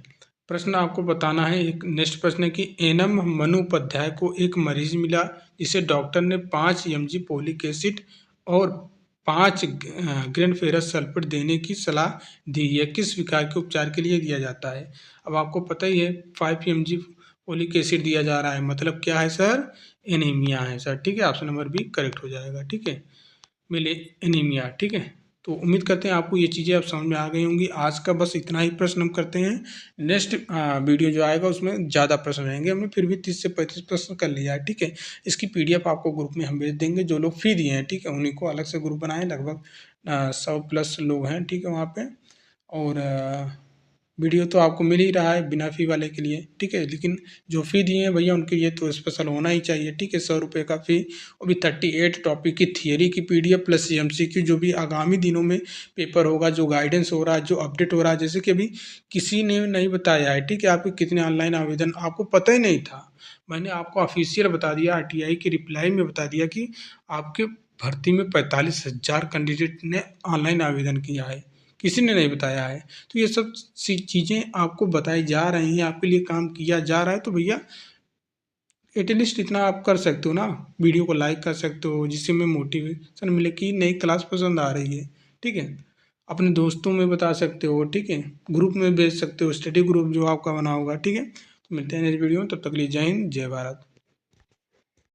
प्रश्न आपको बताना है। एक नेक्स्ट प्रश्न है कि एनम मनुपाध्याय को एक मरीज मिला जिसे डॉक्टर ने 5 mg फोलिक एसिड और 5 ग्रेन फेरस सल्फेट देने की सलाह दी। यह किस विकार के उपचार के लिए दिया जाता है। अब आपको पता ही है 5 mg फोलिक एसिड दिया जा रहा है, मतलब क्या है सर, एनीमिया है सर, ठीक है। ऑप्शन नंबर बी करेक्ट हो जाएगा, ठीक है, मिले एनीमिया, ठीक है। तो उम्मीद करते हैं आपको ये चीज़ें अब समझ में आ गई होंगी। आज का बस इतना ही प्रश्न हम करते हैं। नेक्स्ट वीडियो जो आएगा उसमें ज़्यादा प्रश्न रहेंगे। हमने फिर भी 30 से 35 प्रश्न कर लिया है, ठीक है। इसकी पीडीएफ आपको ग्रुप में हम भेज देंगे। जो लोग फी दिए हैं, ठीक है, उन्हीं को अलग से ग्रुप बनाए, लगभग 100+ लोग हैं, ठीक है, वहाँ पे। और वीडियो तो आपको मिल ही रहा है बिना फ़ी वाले के लिए, ठीक है। लेकिन जो फ़ी दिए हैं भैया उनके लिए तो स्पेशल होना ही चाहिए, ठीक है। 100 रुपये का फ़ी, वो भी 38 टॉपिक की थियरी की पीडीएफ प्लस एमसीक्यू, जो भी आगामी दिनों में पेपर होगा, जो गाइडेंस हो रहा है, जो अपडेट हो रहा है। जैसे कि अभी किसी ने नहीं बताया है, ठीक है, आपके कितने ऑनलाइन आवेदन आपको पता ही नहीं था। मैंने आपको ऑफिशियल बता दिया, आरटीआई की रिप्लाई में बता दिया कि आपके भर्ती में 45,000 कैंडिडेट ने ऑनलाइन आवेदन किया है, किसी ने नहीं बताया है। तो ये सब चीज़ें आपको बताई जा रही हैं, आपके लिए काम किया जा रहा है। तो भैया एटलीस्ट इतना आप कर सकते हो ना, वीडियो को लाइक कर सकते हो, जिससे हमें मोटिवेशन मिले कि नई क्लास पसंद आ रही है, ठीक है। अपने दोस्तों में बता सकते हो, ठीक है, ग्रुप में भेज सकते हो, स्टडी ग्रुप जो आपका बना होगा, ठीक है। तो मिलते हैं नेक्स्ट वीडियो में, तब तक के लिए जय हिंद जय भारत।